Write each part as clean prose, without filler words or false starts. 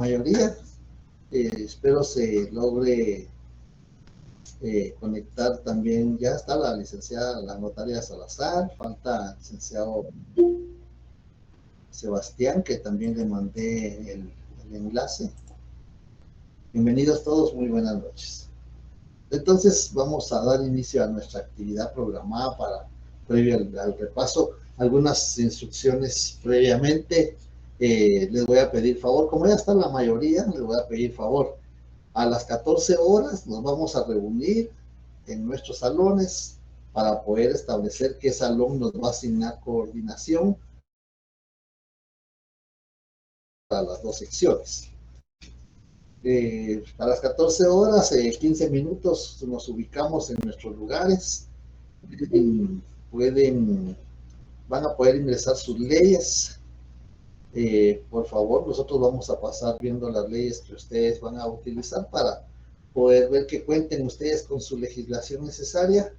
mayoría. Espero se logre conectar también. Ya está la licenciada, la notaria Salazar, falta el licenciado Sebastián, que también le mandé el enlace. Bienvenidos todos, muy buenas noches. Entonces vamos a dar inicio a nuestra actividad programada previo al repaso. Algunas instrucciones previamente. Les voy a pedir favor, como ya está la mayoría, les voy a pedir favor. A las 14 horas nos vamos a reunir en nuestros salones para poder establecer qué salón nos va a asignar coordinación para las dos secciones. A las 14 horas, 15 minutos, nos ubicamos en nuestros lugares. Van a poder ingresar sus leyes. Por favor, nosotros vamos a pasar viendo las leyes que ustedes van a utilizar para poder ver que cuenten ustedes con su legislación necesaria.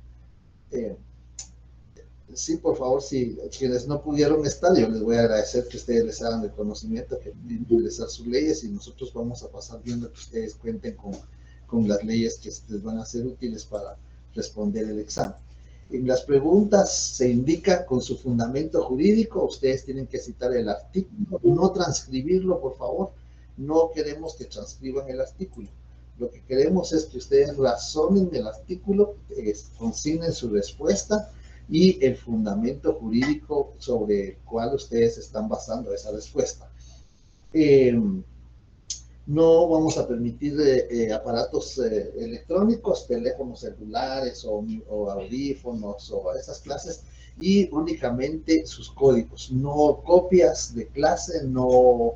Sí, por favor, si quienes no pudieron estar, yo les voy a agradecer que ustedes les hagan el conocimiento, que pueden ingresar sus leyes y nosotros vamos a pasar viendo que ustedes cuenten con las leyes que les van a ser útiles para responder el examen. En las preguntas se indica con su fundamento jurídico, ustedes tienen que citar el artículo, no transcribirlo, por favor. No queremos que transcriban el artículo. Lo que queremos es que ustedes razonen el artículo, consignen su respuesta y el fundamento jurídico sobre el cual ustedes están basando esa respuesta. No vamos a permitir aparatos electrónicos, teléfonos celulares o audífonos o esas clases, y únicamente sus códigos, no copias de clase, no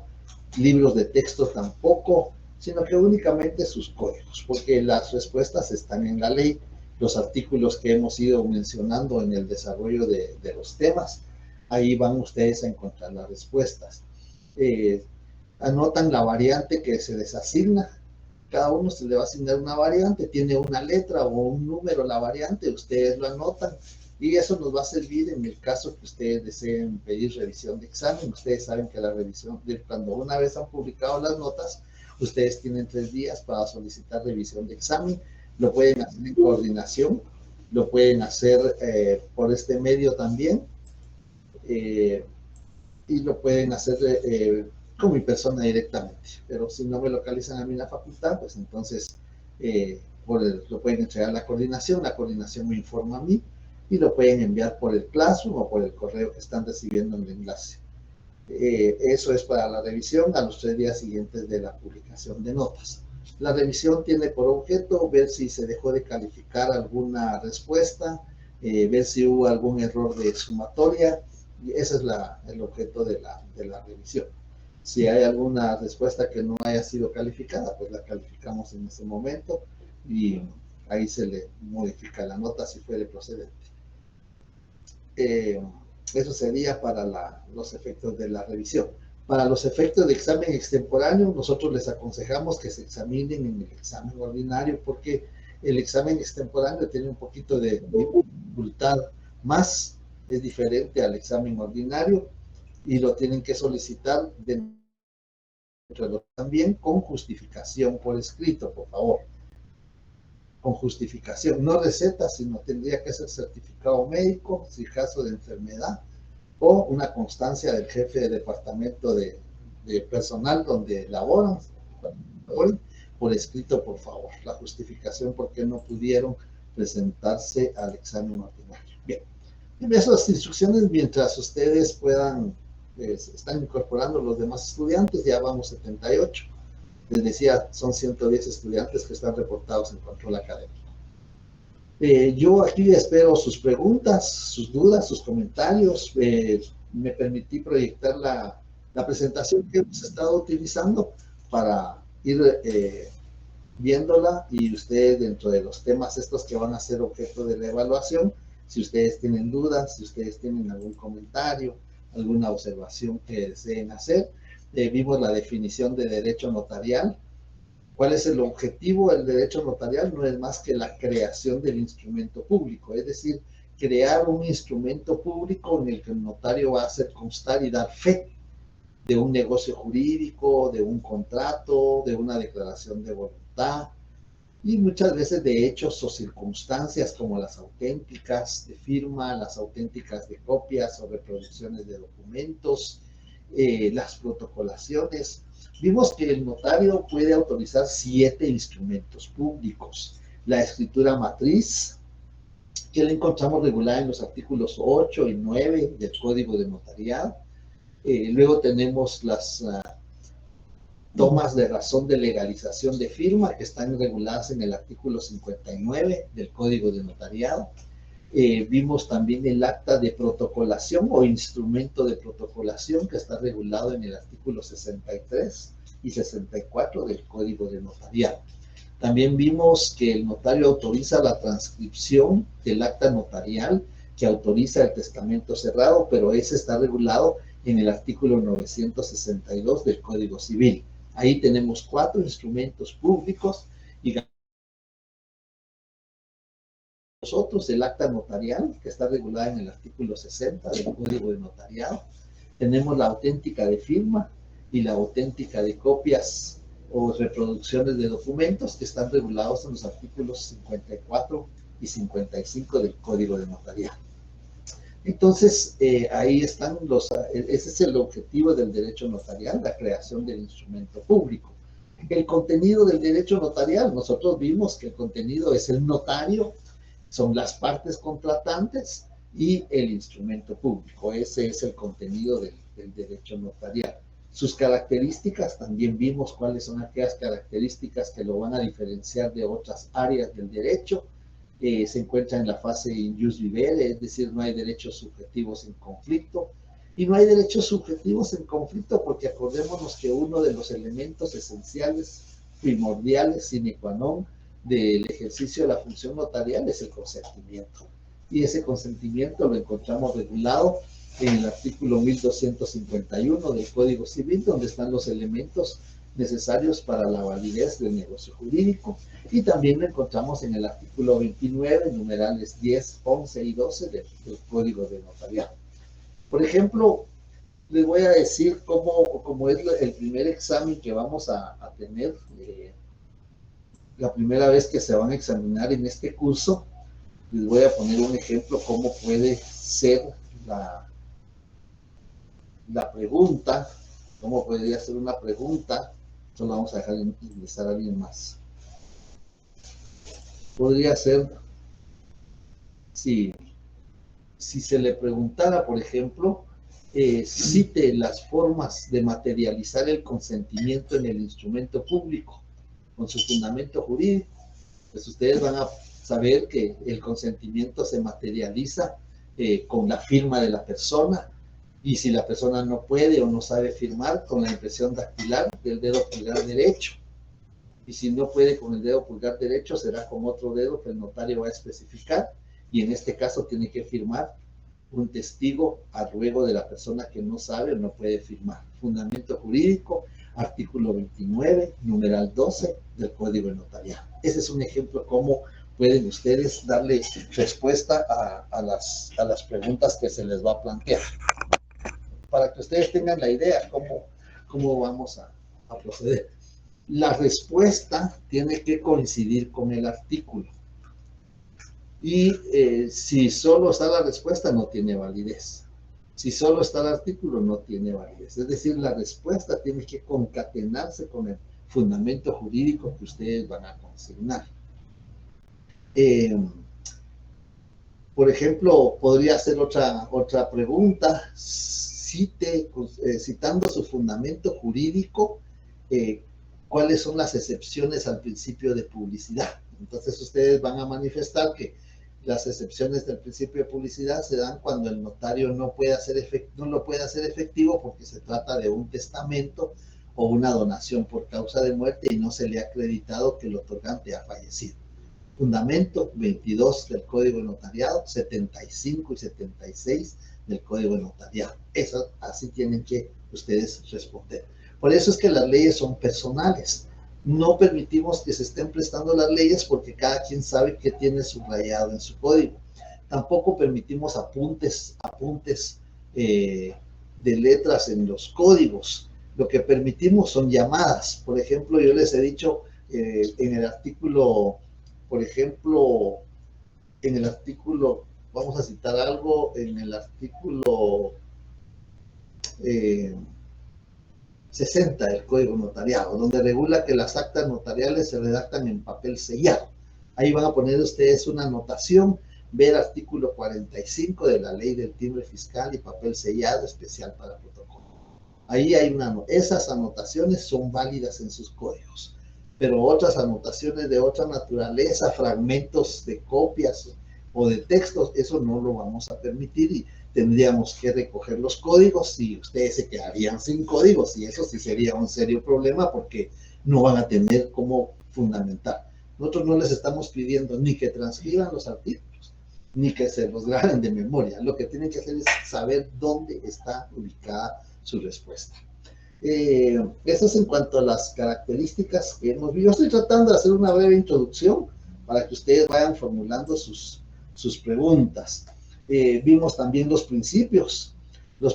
libros de texto tampoco, sino que únicamente sus códigos, porque las respuestas están en la ley. Los artículos que hemos ido mencionando en el desarrollo de los temas, ahí van ustedes a encontrar las respuestas. Anotan la variante que se les asigna. Cada uno se le va a asignar una variante, tiene una letra o un número la variante, ustedes lo anotan y eso nos va a servir en el caso que ustedes deseen pedir revisión de examen. Ustedes saben que la revisión, cuando una vez han publicado las notas, ustedes tienen 3 días para solicitar revisión de examen. Lo pueden hacer en coordinación, lo pueden hacer por este medio también, y lo pueden hacer con mi persona directamente. Pero si no me localizan a mí en la facultad, pues entonces lo pueden entregar a la coordinación me informa a mí y lo pueden enviar por el Classroom o por el correo que están recibiendo en el enlace. Eso es para la revisión a los 3 días siguientes de la publicación de notas. La revisión tiene por objeto ver si se dejó de calificar alguna respuesta, ver si hubo algún error de sumatoria, y ese es el objeto de la revisión. Si hay alguna respuesta que no haya sido calificada, pues la calificamos en ese momento y ahí se le modifica la nota si fuere procedente. Eso sería para los efectos de la revisión. Para los efectos de examen extemporáneo, nosotros les aconsejamos que se examinen en el examen ordinario, porque el examen extemporáneo tiene un poquito de dificultad más, es diferente al examen ordinario, y lo tienen que solicitar también con justificación por escrito, por favor. Con justificación, no receta, sino tendría que ser certificado médico, si caso de enfermedad, o una constancia del jefe de departamento de personal donde laboran, por escrito, por favor, la justificación por qué no pudieron presentarse al examen ordinario. Bien, esas instrucciones, mientras ustedes puedan, están incorporando los demás estudiantes, ya vamos 78. Les decía, son 110 estudiantes que están reportados en control académico. Yo aquí espero sus preguntas, sus dudas, sus comentarios. Me permití proyectar la presentación que hemos estado utilizando para ir viéndola, y ustedes, dentro de los temas estos que van a ser objeto de la evaluación, si ustedes tienen dudas, si ustedes tienen algún comentario, alguna observación que deseen hacer. Vimos la definición de derecho notarial. ¿Cuál es el objetivo del derecho notarial? No es más que la creación del instrumento público, es decir, crear un instrumento público en el que el notario va a hacer constar y dar fe de un negocio jurídico, de un contrato, de una declaración de voluntad, y muchas veces de hechos o circunstancias como las auténticas de firma, las auténticas de copias o reproducciones de documentos, las protocolaciones. Vimos que el notario puede autorizar 7 instrumentos públicos. La escritura matriz, que la encontramos regulada en los artículos 8 y 9 del Código de Notariado. Luego tenemos las tomas de razón de legalización de firma, que están reguladas en el artículo 59 del Código de Notariado. Vimos también el acta de protocolación o instrumento de protocolación, que está regulado en el artículo 63 y 64 del Código de Notariado. También vimos que el notario autoriza la transcripción del acta notarial, que autoriza el testamento cerrado, pero ese está regulado en el artículo 962 del Código Civil. Ahí tenemos 4 instrumentos públicos y nosotros el acta notarial, que está regulada en el artículo 60 del Código de Notariado. Tenemos la auténtica de firma y la auténtica de copias o reproducciones de documentos, que están regulados en los artículos 54 y 55 del Código de Notariado. Entonces, ahí están ese es el objetivo del derecho notarial, la creación del instrumento público. El contenido del derecho notarial, nosotros vimos que el contenido es el notario, son las partes contratantes y el instrumento público. Ese es el contenido del derecho notarial. Sus características, también vimos cuáles son aquellas características que lo van a diferenciar de otras áreas del derecho. Se encuentra en la fase in jus vivere, es decir, no hay derechos subjetivos en conflicto. Y no hay derechos subjetivos en conflicto porque acordémonos que uno de los elementos esenciales, primordiales, sine qua non, del ejercicio de la función notarial es el consentimiento. Y ese consentimiento lo encontramos regulado en el artículo 1251 del Código Civil, donde están los elementos necesarios para la validez del negocio jurídico, y también lo encontramos en el artículo 29, numerales 10, 11 y 12 del Código de Notariado. Por ejemplo, les voy a decir cómo es el primer examen que vamos a tener, la primera vez que se van a examinar en este curso. Les voy a poner un ejemplo cómo puede ser la pregunta, cómo podría ser una pregunta. Solo vamos a dejar ingresar a alguien más. Podría ser, si se le preguntara, por ejemplo, cite las formas de materializar el consentimiento en el instrumento público con su fundamento jurídico, pues ustedes van a saber que el consentimiento se materializa con la firma de la persona, y si la persona no puede o no sabe firmar, con la impresión dactilar del dedo pulgar derecho. Y si no puede con el dedo pulgar derecho, será con otro dedo que el notario va a especificar, y en este caso tiene que firmar un testigo a ruego de la persona que no sabe o no puede firmar. Fundamento jurídico, artículo 29, numeral 12 del Código de Notariado. Ese es un ejemplo cómo pueden ustedes darle respuesta a las preguntas que se les va a plantear, para que ustedes tengan la idea cómo vamos a proceder. La respuesta tiene que coincidir con el artículo. Y si solo está la respuesta, no tiene validez. Si solo está el artículo, no tiene validez. Es decir, la respuesta tiene que concatenarse con el fundamento jurídico que ustedes van a consignar. Por ejemplo, podría ser otra pregunta. Citando su fundamento jurídico, ¿cuáles son las excepciones al principio de publicidad? Entonces ustedes van a manifestar que las excepciones del principio de publicidad se dan cuando el notario no lo puede hacer efectivo porque se trata de un testamento o una donación por causa de muerte y no se le ha acreditado que el otorgante ha fallecido. Fundamento 22 del Código de Notariado, 75 y 76 del Código de Notariado. Eso así tienen que ustedes responder. Por eso es que las leyes son personales. No permitimos que se estén prestando las leyes porque cada quien sabe qué tiene subrayado en su código. Tampoco permitimos apuntes de de letras en los códigos. Lo que permitimos son llamadas. Por ejemplo, yo les he dicho en el artículo, por ejemplo, en el artículo, vamos a citar algo, en el artículo 60 del Código Notariado, donde regula que las actas notariales se redactan en papel sellado. Ahí van a poner ustedes una anotación, ver artículo 45 de la Ley del Timbre Fiscal y papel sellado especial para protocolo. Ahí hay esas anotaciones son válidas en sus códigos, pero otras anotaciones de otra naturaleza, fragmentos de copias o de textos, eso no lo vamos a permitir y tendríamos que recoger los códigos y ustedes se quedarían sin códigos y eso sí sería un serio problema porque no van a tener cómo fundamentar. Nosotros no les estamos pidiendo ni que transcriban los artículos, ni que se los graben de memoria. Lo que tienen que hacer es saber dónde está ubicada su respuesta. Eso es en cuanto a las características que hemos visto. Yo estoy tratando de hacer una breve introducción para que ustedes vayan formulando sus preguntas. Vimos también los principios, y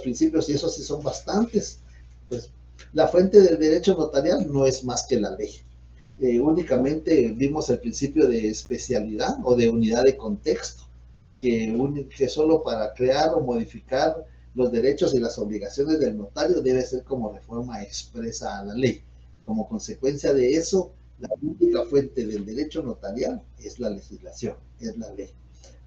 esos sí son bastantes. Pues, la fuente del derecho notarial no es más que la ley. Únicamente vimos el principio de especialidad o de unidad de contexto, que solo para crear o modificar los derechos y las obligaciones del notario debe ser como reforma expresa a la ley. Como consecuencia de eso, la única fuente del derecho notarial es la legislación, es la ley.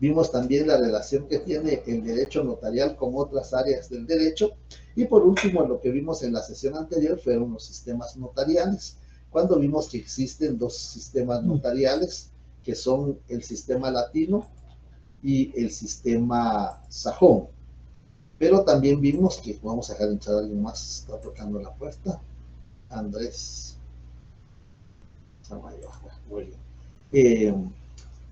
Vimos también la relación que tiene el derecho notarial con otras áreas del derecho. Y por último, lo que vimos en la sesión anterior fueron los sistemas notariales, cuando vimos que existen dos sistemas notariales, que son el sistema latino y el sistema sajón. Pero también vimos que, vamos a dejar entrar a alguien más, está tocando la puerta, Andrés Samayo, muy bien.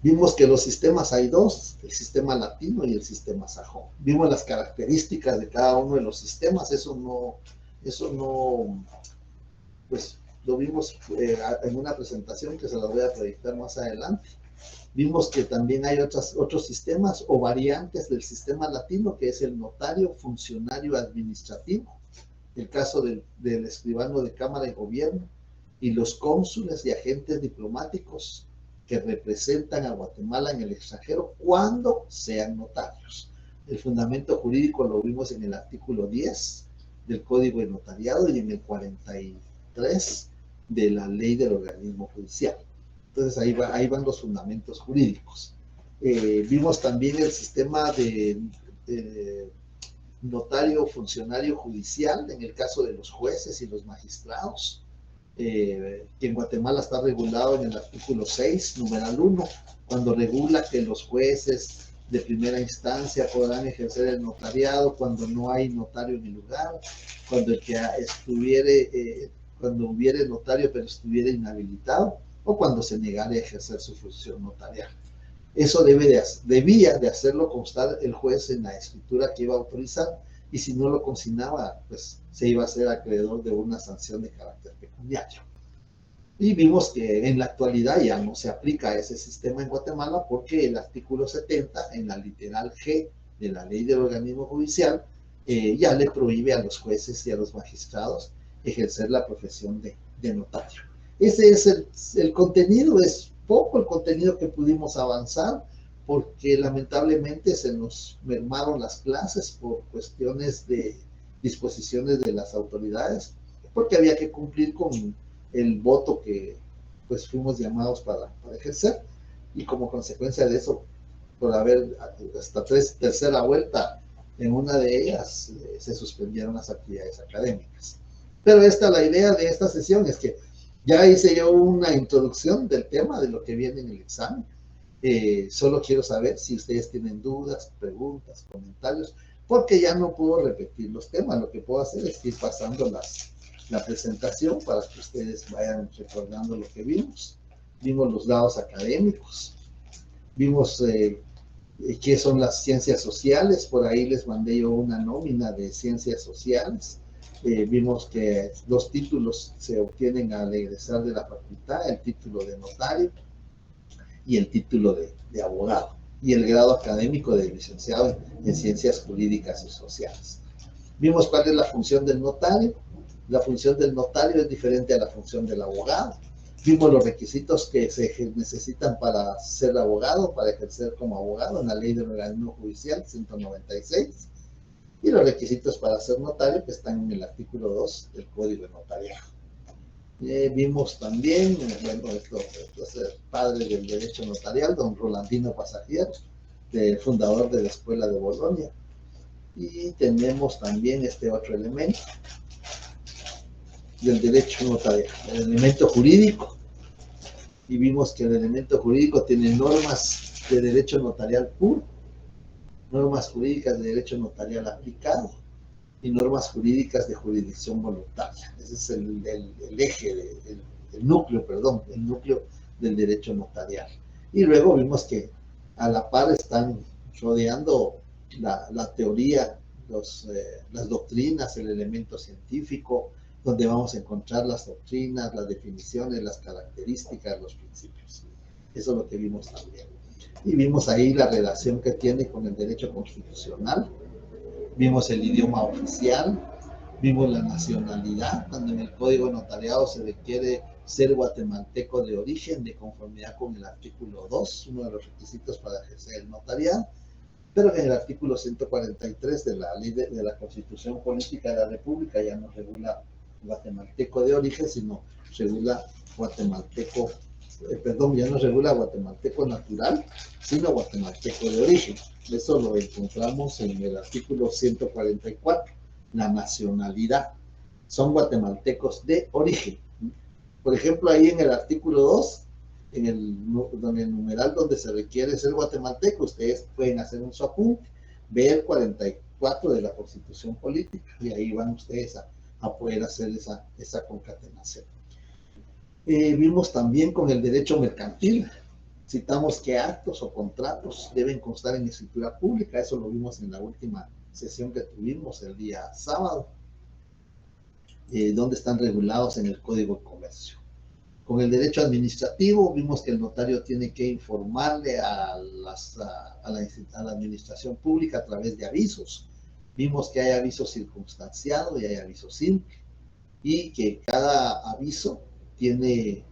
Vimos que los sistemas hay dos, el sistema latino y el sistema sajón. Vimos las características de cada uno de los sistemas, eso no, pues lo vimos en una presentación que se la voy a proyectar más adelante. Vimos que también hay otros sistemas o variantes del sistema latino, que es el notario funcionario administrativo, el caso del escribano de Cámara y Gobierno, y los cónsules y agentes diplomáticos que representan a Guatemala en el extranjero cuando sean notarios. El fundamento jurídico lo vimos en el artículo 10 del Código de Notariado y en el 43 de la Ley del Organismo Judicial. Entonces ahí van los fundamentos jurídicos. Vimos también el sistema de notario funcionario judicial en el caso de los jueces y los magistrados, que en Guatemala está regulado en el artículo 6, numeral 1, cuando regula que los jueces de primera instancia podrán ejercer el notariado cuando no hay notario en el lugar, cuando cuando hubiere notario pero estuviera inhabilitado, o cuando se negara a ejercer su función notarial. Eso debía de hacerlo constar el juez en la escritura que iba a autorizar, y si no lo consignaba, pues se iba a ser acreedor de una sanción de carácter pecuniario. Y vimos que en la actualidad ya no se aplica ese sistema en Guatemala porque el artículo 70, en la literal G de la Ley del Organismo Judicial, ya le prohíbe a los jueces y a los magistrados ejercer la profesión de notario. Ese es el contenido, es poco el contenido que pudimos avanzar porque lamentablemente se nos mermaron las clases por cuestiones de disposiciones de las autoridades, porque había que cumplir con el voto que pues fuimos llamados para ejercer, y como consecuencia de eso, por haber hasta tercera vuelta en una de ellas, se suspendieron las actividades académicas. Pero la idea de esta sesión es que ya hice yo una introducción del tema de lo que viene en el examen. Solo quiero saber si ustedes tienen dudas, preguntas, comentarios, porque ya no puedo repetir los temas. Lo que puedo hacer es ir pasando la presentación para que ustedes vayan recordando lo que vimos. Vimos los lados académicos, vimos qué son las ciencias sociales. Por ahí les mandé yo una nómina de ciencias sociales. Vimos que los títulos se obtienen al egresar de la facultad, el título de notario y el título de abogado, y el grado académico de licenciado en ciencias jurídicas y sociales. Vimos cuál es la función del notario. La función del notario es diferente a la función del abogado. Vimos los requisitos que se necesitan para ser abogado, para ejercer como abogado en la ley del organismo judicial 196, y los requisitos para ser notario que están en el artículo 2 del Código de Notariado. Vimos también, bueno, esto es el padre del derecho notarial, don Rolandino Pasajiero, fundador de la Escuela de Bolonia. Y tenemos también este otro elemento del derecho notarial, el elemento jurídico. Y vimos que el elemento jurídico tiene normas de derecho notarial puro, normas jurídicas de derecho notarial aplicado y normas jurídicas de jurisdicción voluntaria. Ese es el eje, el núcleo del derecho notarial. Y luego vimos que a la par están rodeando la teoría, las doctrinas, el elemento científico, donde vamos a encontrar las doctrinas, las definiciones, las características, los principios. Eso es lo que vimos también. Y vimos ahí la relación que tiene con el derecho constitucional. Vimos el idioma oficial, vimos la nacionalidad, cuando en el Código Notariado se requiere ser guatemalteco de origen, de conformidad con el artículo 2, uno de los requisitos para ejercer el notariado, pero en el artículo 143 de la ley de la Constitución Política de la República ya no regula guatemalteco de origen, sino regula guatemalteco, ya no regula guatemalteco natural, sino guatemalteco de origen. Eso lo encontramos en el artículo 144, la nacionalidad. Son guatemaltecos de origen. Por ejemplo, ahí en el artículo 2, en el numeral donde se requiere ser guatemalteco, ustedes pueden hacer un su apunte, ver 44 de la Constitución Política, y ahí van ustedes a poder hacer esa concatenación. Vimos también con el derecho mercantil, citamos que actos o contratos deben constar en escritura pública, eso lo vimos en la última sesión que tuvimos el día sábado, donde están regulados en el Código de Comercio. Con el derecho administrativo vimos que el notario tiene que informarle a la administración pública a través de avisos. Vimos que hay aviso circunstanciado y hay aviso simple, y que cada aviso tiene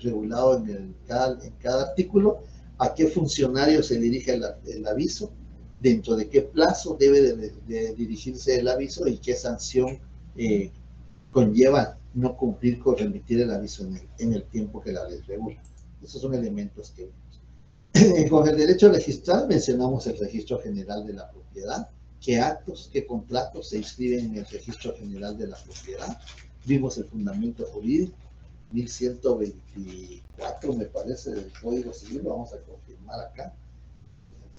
regulado en cada artículo a qué funcionario se dirige el aviso, dentro de qué plazo debe de dirigirse el aviso y qué sanción conlleva no cumplir con remitir el aviso en el tiempo que la ley regula. Esos son elementos que vemos. Con el derecho registral mencionamos el registro general de la propiedad, qué actos, qué contratos se inscriben en el registro general de la propiedad. Vimos el fundamento jurídico, 1124 me parece del Código Civil, lo vamos a confirmar acá.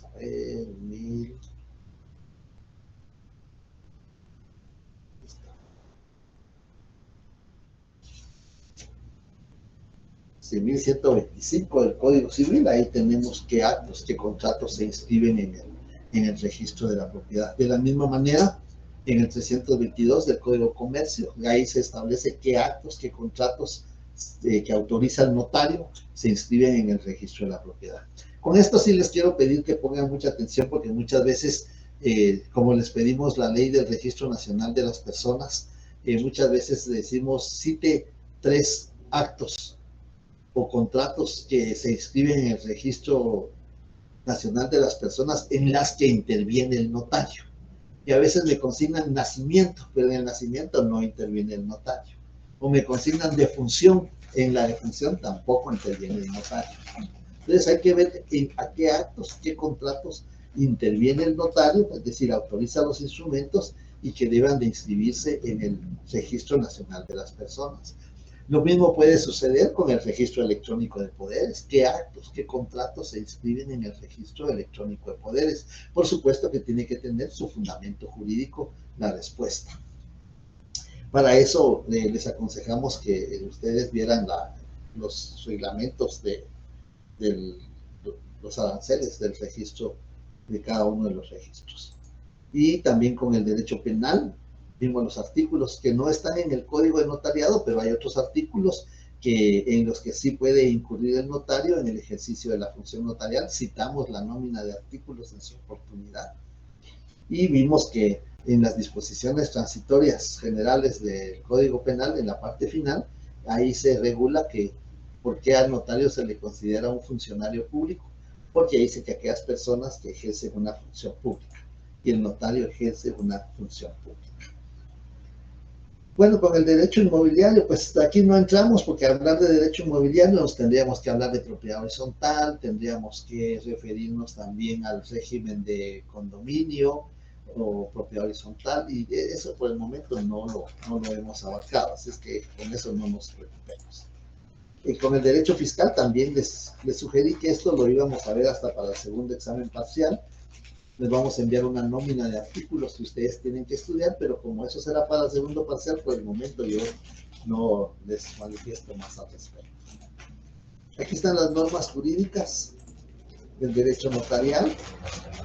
A ver, 1125 del Código Civil, ahí tenemos qué actos, qué contratos se inscriben en el registro de la propiedad. De la misma manera, en el 322 del Código de Comercio, ahí se establece qué actos, qué contratos que autoriza el notario se inscriben en el registro de la propiedad. Con esto sí les quiero pedir que pongan mucha atención, porque muchas veces, como les pedimos la ley del Registro Nacional de las Personas, muchas veces decimos cite 3 actos o contratos que se inscriben en el Registro Nacional de las Personas en las que interviene el notario. Y a veces me consignan nacimiento, pero en el nacimiento no interviene el notario. O me consignan defunción, en la defunción tampoco interviene el notario. Entonces hay que ver a qué actos, qué contratos interviene el notario, es decir, autoriza los instrumentos y que deban de inscribirse en el Registro Nacional de las Personas. Lo mismo puede suceder con el registro electrónico de poderes. ¿Qué actos, qué contratos se inscriben en el registro electrónico de poderes? Por supuesto que tiene que tener su fundamento jurídico la respuesta. Para eso les aconsejamos que ustedes vieran los reglamentos de los aranceles del registro, de cada uno de los registros. Y también con el derecho penal, vimos los artículos que no están en el Código de Notariado, pero hay otros artículos en los que sí puede incurrir el notario en el ejercicio de la función notarial. Citamos la nómina de artículos en su oportunidad. Y vimos que En las disposiciones transitorias generales del Código Penal, en la parte final, ahí se regula que por qué al notario se le considera un funcionario público, porque ahí dice que aquellas personas que ejercen una función pública y el notario ejerce una función pública. Bueno, con el derecho inmobiliario, pues aquí no entramos porque hablar de derecho inmobiliario nos tendríamos que hablar de propiedad horizontal, tendríamos que referirnos también al régimen de condominio o propiedad horizontal y eso por el momento no lo hemos abarcado, así es que con eso no nos preocupemos. Y con el derecho fiscal también les sugerí que esto lo íbamos a ver hasta para el segundo examen parcial. Les vamos a enviar una nómina de artículos que ustedes tienen que estudiar, pero como eso será para el segundo parcial, por el momento yo no les manifiesto más al respecto. Aquí están las normas jurídicas del derecho notarial,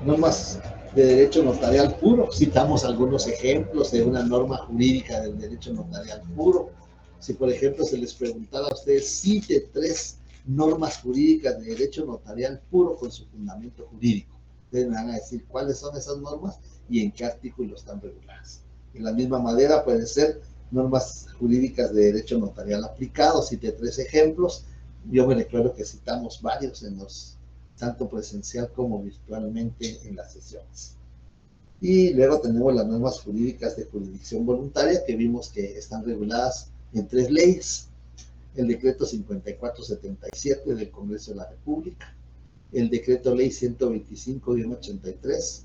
normas de derecho notarial puro. Citamos algunos ejemplos de una norma jurídica del derecho notarial puro. Si, por ejemplo, se les preguntara a ustedes, cite 3 normas jurídicas de derecho notarial puro con su fundamento jurídico. Ustedes me van a decir cuáles son esas normas y en qué artículos están reguladas. De la misma manera pueden ser normas jurídicas de derecho notarial aplicado. Cité 3 ejemplos. Yo me recuerdo que citamos varios en los, tanto presencial como virtualmente en las sesiones. Y luego tenemos las normas jurídicas de jurisdicción voluntaria que vimos que están reguladas en 3 leyes. El decreto 5477 del Congreso de la República, el decreto ley 125-83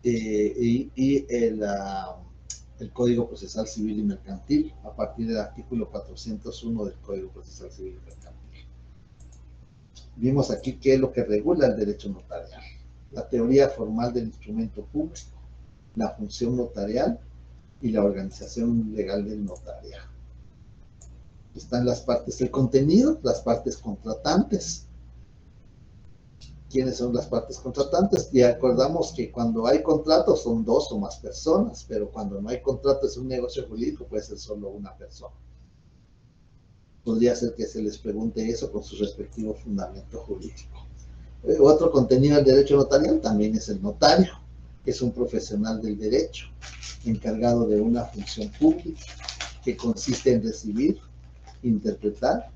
y el Código Procesal Civil y Mercantil a partir del artículo 401 del Código Procesal Civil y Mercantil. Vimos aquí qué es lo que regula el derecho notarial: la teoría formal del instrumento público, la función notarial y la organización legal del notariado. Están las partes del contenido, las partes contratantes. ¿Quiénes son las partes contratantes? Y acordamos que cuando hay contratos son 2 o más personas, pero cuando no hay contrato es un negocio jurídico, puede ser solo una persona. Podría ser que se les pregunte eso con su respectivo fundamento jurídico. Otro contenido del derecho notarial también es el notario, que es un profesional del derecho, encargado de una función pública que consiste en recibir, interpretar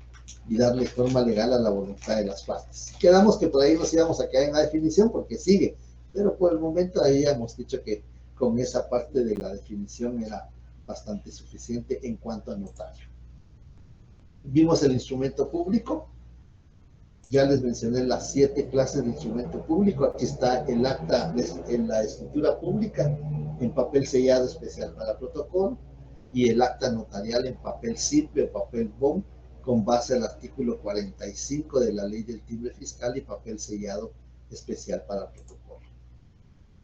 y darle forma legal a la voluntad de las partes. Quedamos que por ahí nos íbamos a quedar en la definición porque sigue, pero por el momento ahí hemos dicho que con esa parte de la definición era bastante suficiente en cuanto a notario. Vimos el instrumento público. Ya les mencioné las 7 clases de instrumento público. Aquí está el acta en la escritura pública en papel sellado especial para protocolo y el acta notarial en papel simple o papel bond con base al artículo 45 de la ley del timbre fiscal y papel sellado especial para protocolo.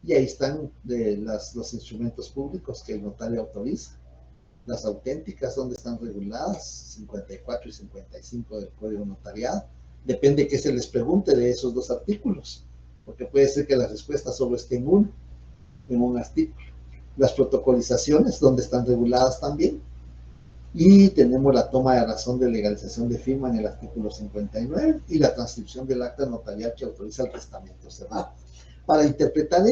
Y ahí están los instrumentos públicos que el notario autoriza. Las auténticas, donde están reguladas, 54 y 55 del Código Notariado. Depende que se les pregunte de esos 2 artículos, porque puede ser que la respuesta solo esté en un artículo. Las protocolizaciones, donde están reguladas también. Y tenemos la toma de razón de legalización de firma en el artículo 59 y la transcripción del acta notarial que autoriza el testamento cerrado. Para interpretar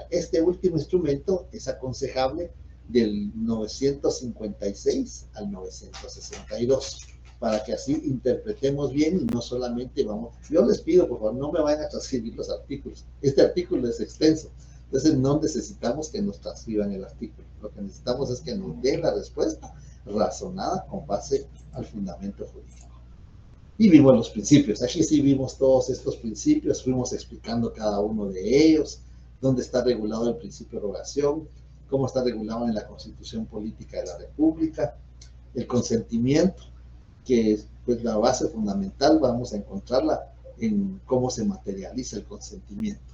este último instrumento es aconsejable del 956 al 962, para que así interpretemos bien y no solamente vamos... Yo les pido, por favor, no me vayan a transcribir los artículos. Este artículo es extenso, entonces no necesitamos que nos transcriban el artículo. Lo que necesitamos es que nos den la respuesta razonada con base al fundamento jurídico. Y vimos los principios. Aquí sí vimos todos estos principios, fuimos explicando cada uno de ellos, dónde está regulado el principio de rogación, cómo está regulado en la Constitución Política de la República, el consentimiento, que es pues, la base fundamental, vamos a encontrarla en cómo se materializa el consentimiento.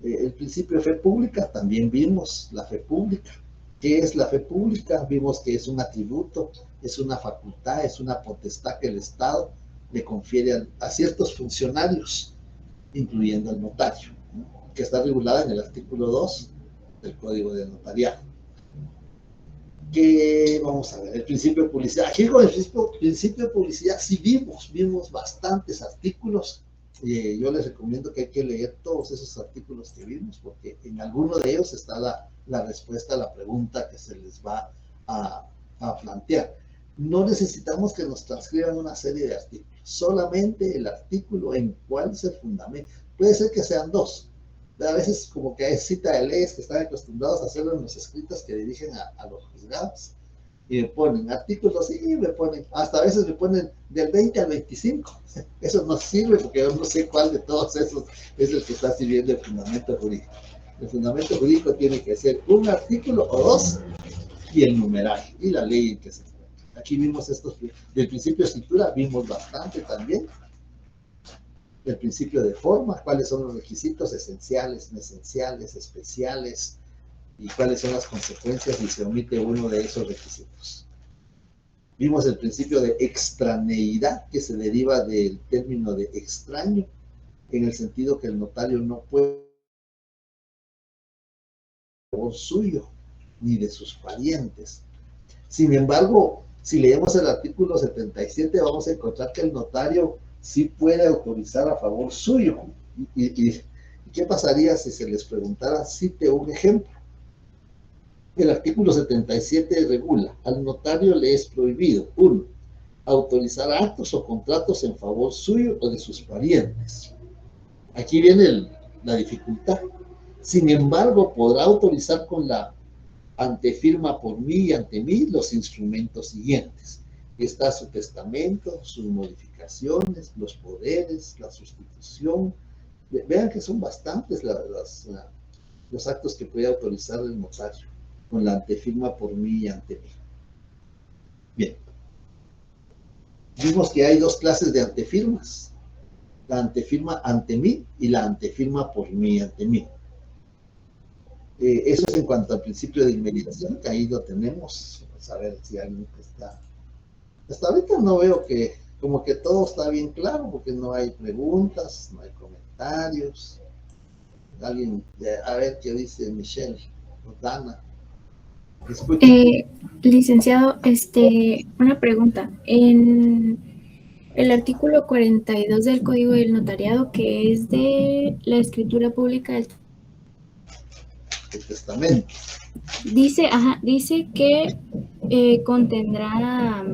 El principio de fe pública, también vimos la fe pública. ¿Qué es la fe pública? Vimos que es un atributo, es una facultad, es una potestad que el Estado le confiere a ciertos funcionarios, incluyendo al notario, ¿no? Que está regulada en el artículo 2 del Código de Notariado. Que vamos a ver, el principio de publicidad. Aquí con el principio de publicidad sí vimos bastantes artículos yo les recomiendo que hay que leer todos esos artículos que vimos, porque en alguno de ellos está la respuesta a la pregunta que se les va a plantear. No necesitamos que nos transcriban una serie de artículos, solamente el artículo en cual se fundamenta. Puede ser que sean dos, pero a veces como que hay cita de leyes que están acostumbrados a hacerlo en los escritos que dirigen a los juzgados, y me ponen artículos y me ponen, hasta a veces me ponen del 20 al 25. Eso no sirve porque yo no sé cuál de todos esos es el que está sirviendo el fundamento jurídico. El fundamento jurídico tiene que ser un artículo o dos y el numeral y la ley en que se encuentra. Aquí vimos estos, del principio de escritura vimos bastante también, el principio de forma, cuáles son los requisitos esenciales, no esenciales, especiales, y cuáles son las consecuencias si se omite uno de esos requisitos. Vimos el principio de extraneidad, que se deriva del término de extraño, en el sentido que el notario no puede por suyo ni de sus parientes. Sin embargo, si leemos el artículo 77, vamos a encontrar que el notario sí puede autorizar a favor suyo. ¿Y qué pasaría si se les preguntara, cite un ejemplo? El artículo 77 regula, al notario le es prohibido, 1, autorizar actos o contratos en favor suyo o de sus parientes. Aquí viene la dificultad. Sin embargo, podrá autorizar con la antefirma por mí y ante mí los instrumentos siguientes. Está su testamento, sus modificaciones, los poderes, la sustitución. Vean que son bastantes los actos que puede autorizar el notario con la antefirma por mí y ante mí. Bien. Vimos que hay dos clases de antefirmas. La antefirma ante mí y la antefirma por mí ante mí. Eso es en cuanto al principio de inmediación, que ahí lo tenemos. Vamos a ver si alguien está. Hasta ahorita no veo que, como que todo está bien claro, porque no hay preguntas, no hay comentarios. Alguien, a ver qué dice Michelle o Dana. Licenciado, una pregunta. En el artículo 42 del Código del Notariado, que es de la escritura pública del testamento, dice que contendrá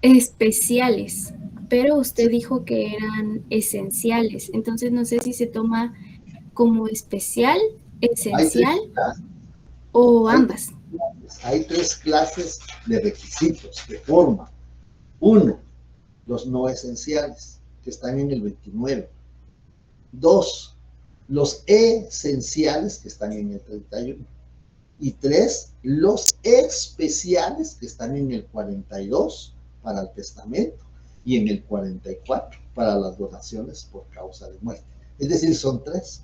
especiales, pero usted dijo que eran esenciales. Entonces no sé si se toma como especial, esencial o ambas. Hay tres clases de requisitos, de forma. 1, los no esenciales, que están en el 29. 2, los esenciales, que están en el 31. Y 3, los especiales, que están en el 42 para el testamento y en el 44 para las donaciones por causa de muerte. Es decir, son 3,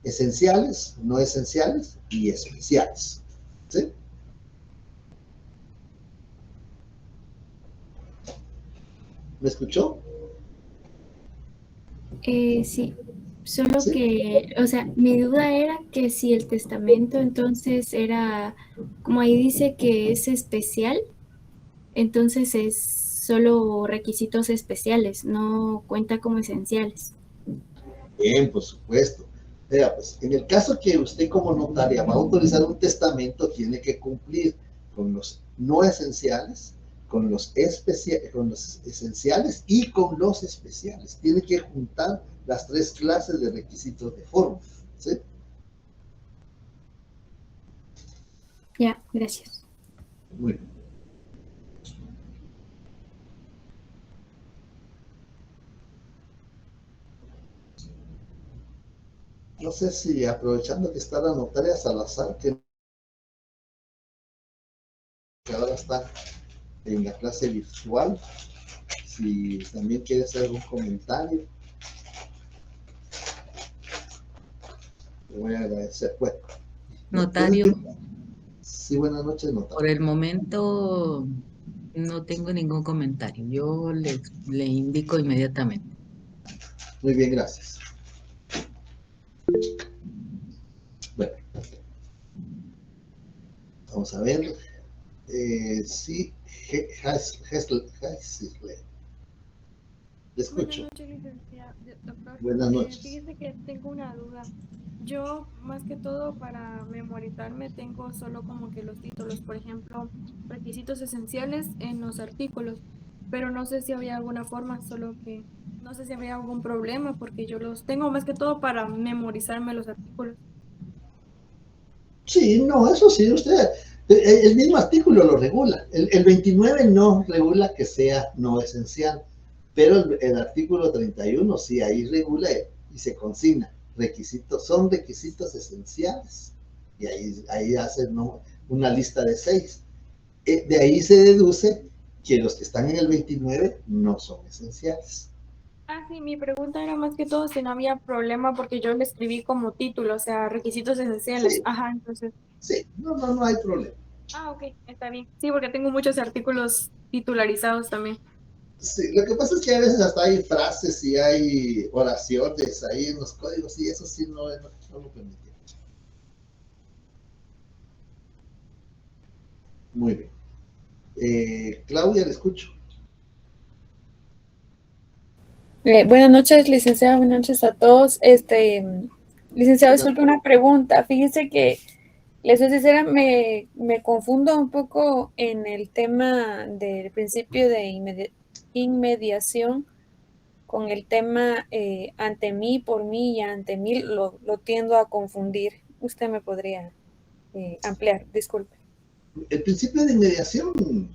esenciales, no esenciales y especiales. ¿Sí? ¿Me escuchó? Sí, solo ¿Sí? que, o sea, mi duda era que si el testamento entonces era, como ahí dice que es especial, entonces es solo requisitos especiales, no cuenta como esenciales. Bien, por supuesto. Vea, pues, en el caso que usted como notaria va a autorizar un testamento, tiene que cumplir con los no esenciales, con los esenciales y con los especiales. Tiene que juntar las tres clases de requisitos de forma. ¿Sí? Ya, gracias. Muy bien. No sé si aprovechando que está la notaria Salazar, que ahora está en la clase virtual, si también quiere hacer algún comentario, le voy a agradecer. Bueno, Notario, sí, buenas noches, notario. por el momento no tengo ningún comentario. Yo le indico inmediatamente. Muy bien, gracias. Bueno, vamos a ver. Sí, Heisler. Le Buenas escucho. noches, licenciado, doctor. Buenas noches. Fíjese que tengo una duda. Yo, más que todo, para memorizarme, tengo solo como que los títulos, por ejemplo, requisitos esenciales en los artículos, pero no sé si había alguna forma, solo que no sé si había algún problema, porque yo los tengo más que todo para memorizarme los artículos. Sí, no, eso sí, usted, el mismo artículo lo regula. El 29 no regula que sea no esencial, pero el artículo 31 sí, ahí regula y se consigna. Requisitos, son requisitos esenciales. Y ahí hacen, ¿no?, una lista de 6. De ahí se deduce que los que están en el 29 no son esenciales. Ah, sí, mi pregunta era más que todo si no había problema porque yo le escribí como título, o sea, requisitos esenciales. Sí, Ajá, entonces. sí, no hay problema. Ah, ok, está bien. Sí, porque tengo muchos artículos titularizados también. Sí, lo que pasa es que a veces hasta hay frases y hay oraciones ahí en los códigos y eso sí no lo permitimos. Muy bien. Claudia, le escucho. Buenas noches, licenciada, buenas noches a todos. Licenciado, Buenas disculpe una pregunta. Fíjese que, les soy sincera, me confundo un poco en el tema del principio de inmediación con el tema ante mí, por mí y ante mí, lo tiendo a confundir. Usted me podría ampliar, disculpe. El principio de inmediación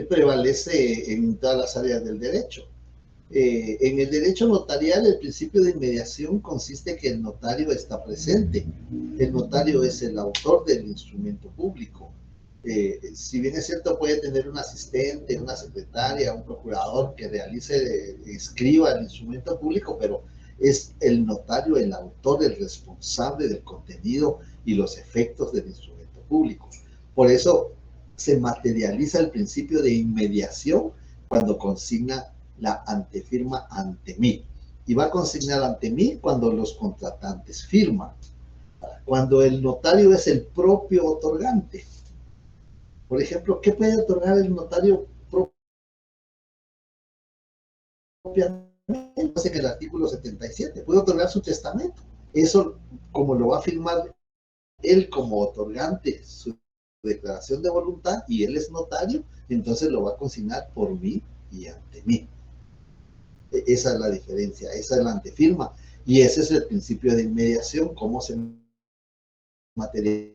prevalece en todas las áreas del derecho. En el derecho notarial, el principio de inmediación consiste en que el notario está presente. El notario es el autor del instrumento público. Si bien es cierto, puede tener un asistente, una secretaria, un procurador que escriba el instrumento público, pero es el notario el autor, el responsable del contenido y los efectos del instrumento público. Por eso se materializa el principio de inmediación cuando consigna la antefirma ante mí. Y va a consignar ante mí cuando los contratantes firman. Cuando el notario es el propio otorgante. Por ejemplo, ¿qué puede otorgar el notario propiamente? En el artículo 77, puede otorgar su testamento. Eso, como lo va a firmar él como otorgante, su declaración de voluntad, y él es notario, entonces lo va a consignar por mí y ante mí. Esa es la diferencia, esa es la antefirma. Y ese es el principio de inmediación, cómo se materializa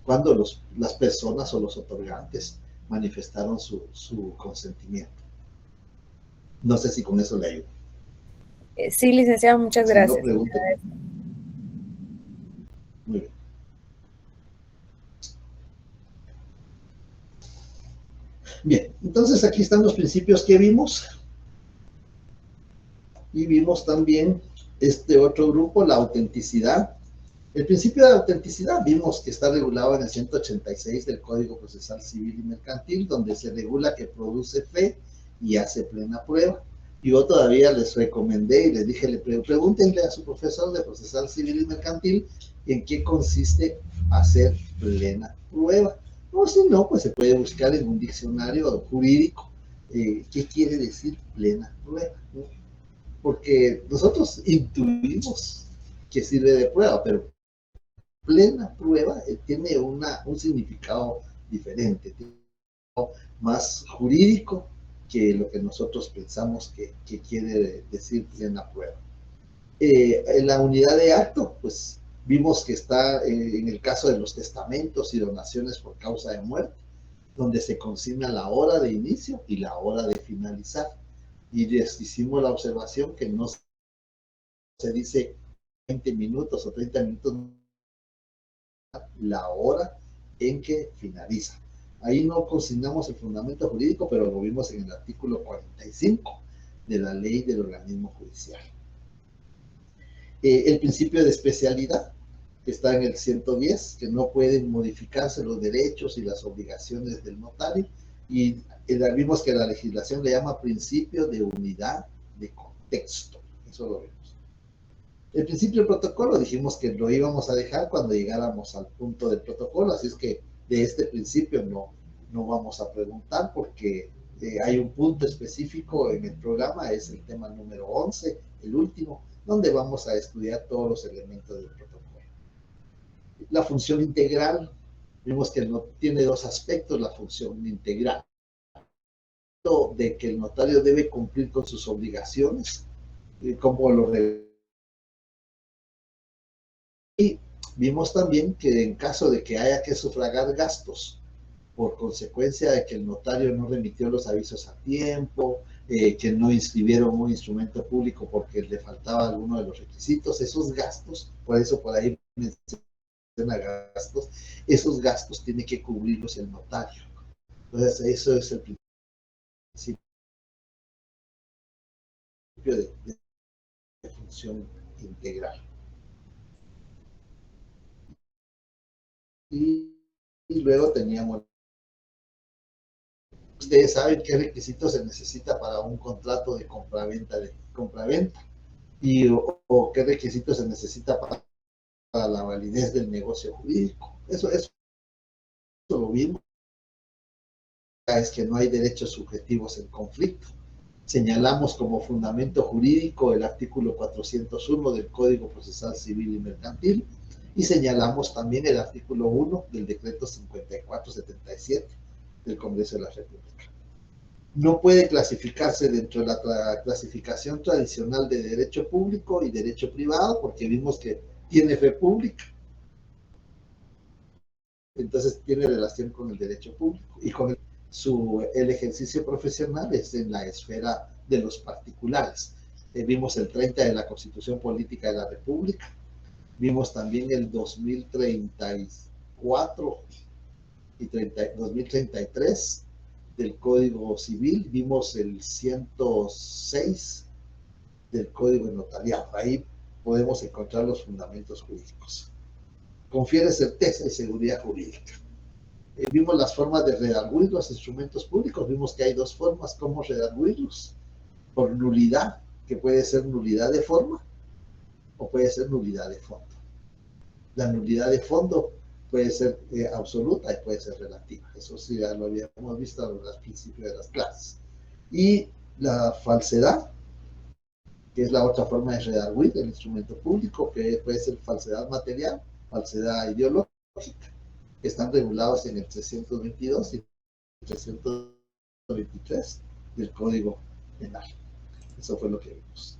cuando las personas o los otorgantes manifestaron su consentimiento. No sé si con eso le ayudo. Sí, licenciado, muchas Si no, gracias. pregunte. Muy bien. Bien, entonces aquí están los principios que vimos. Y vimos también este otro grupo, la autenticidad. El principio de autenticidad vimos que está regulado en el 186 del Código Procesal Civil y Mercantil, donde se regula que produce fe y hace plena prueba. Yo todavía les recomendé y les dije, pregúntenle a su profesor de Procesal Civil y Mercantil en qué consiste hacer plena prueba. O si no, pues se puede buscar en un diccionario jurídico qué quiere decir plena prueba, ¿no? Porque nosotros intuimos que sirve de prueba, pero plena prueba tiene un significado diferente, más jurídico que lo que nosotros pensamos que quiere decir plena prueba. En la unidad de acto, pues vimos que está en el caso de los testamentos y donaciones por causa de muerte, donde se consigna la hora de inicio y la hora de finalizar. Y les hicimos la observación que no se dice 20 minutos o 30 minutos, la hora en que finaliza. Ahí no consignamos el fundamento jurídico, pero lo vimos en el artículo 45 de la ley del organismo judicial. El principio de especialidad, que está en el 110, que no pueden modificarse los derechos y las obligaciones del notario, y vimos que la legislación le llama principio de unidad de contexto. Eso lo vimos. El principio del protocolo dijimos que lo íbamos a dejar cuando llegáramos al punto del protocolo, así es que de este principio no vamos a preguntar porque Hay un punto específico en el programa, es el tema número 11, el último, donde vamos a estudiar todos los elementos del protocolo. La función integral, vimos que tiene dos aspectos, la función integral, de que el notario debe cumplir con sus obligaciones, como lo y vimos también que en caso de que haya que sufragar gastos por consecuencia de que el notario no remitió los avisos a tiempo, que no inscribieron un instrumento público porque le faltaba alguno de los requisitos, esos gastos, por eso por ahí menciona gastos, esos gastos tiene que cubrirlos el notario. Entonces, eso es el principio de función integral. Y luego teníamos, ustedes saben qué requisitos se necesita para un contrato de compraventa y o qué requisitos se necesita para la validez del negocio jurídico. Eso lo vimos. Es que no hay derechos subjetivos en conflicto. Señalamos como fundamento jurídico el artículo 401 del Código Procesal Civil y Mercantil y señalamos también el artículo 1 del decreto 5477 del Congreso de la República. No puede clasificarse dentro de la clasificación tradicional de derecho público y derecho privado porque vimos que tiene fe pública. Entonces tiene relación con el derecho público y con el ejercicio profesional es en la esfera de los particulares. Vimos el 30 de la Constitución Política de la República, vimos también el 2034 y 2033 del Código Civil, vimos el 106 del Código de Notariado. Ahí podemos encontrar los fundamentos jurídicos. Confiere certeza y seguridad jurídica. Vimos las formas de redarguir los instrumentos públicos. Vimos que hay dos formas como redarguirlos. Por nulidad, que puede ser nulidad de forma o puede ser nulidad de fondo. La nulidad de fondo puede ser absoluta y puede ser relativa. Eso sí ya lo habíamos visto al principio de las clases. Y la falsedad, que es la otra forma de redarguir el instrumento público, que puede ser falsedad material, falsedad ideológica, que están regulados en el 322 y 323 del Código Penal. Eso fue lo que vimos.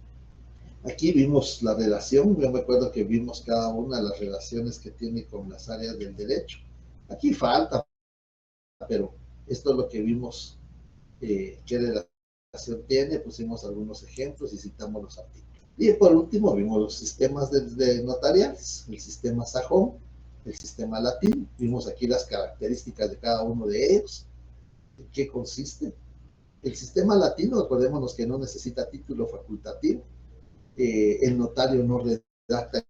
Aquí vimos la relación, yo me acuerdo que vimos cada una de las relaciones que tiene con las áreas del derecho. Aquí falta, pero esto es lo que vimos, qué relación tiene, pusimos algunos ejemplos y citamos los artículos. Y por último vimos los sistemas de notariales, el sistema sajón, el sistema latín. Vimos aquí las características de cada uno de ellos. ¿En qué consiste? El sistema latino, acordémonos que no necesita título facultativo. El notario no redacta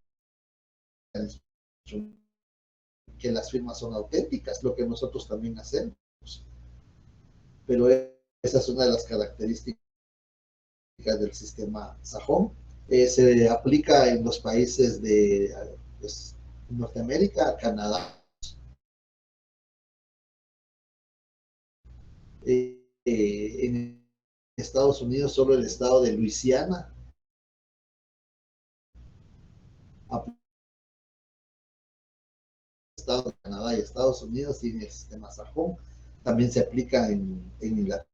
que las firmas son auténticas, lo que nosotros también hacemos. Pero esa es una de las características del sistema sajón. Se aplica en los países de Norteamérica, Canadá. En Estados Unidos solo el estado de Luisiana Estado de Canadá y Estados Unidos tiene el sistema sajón. También se aplica en Inglaterra.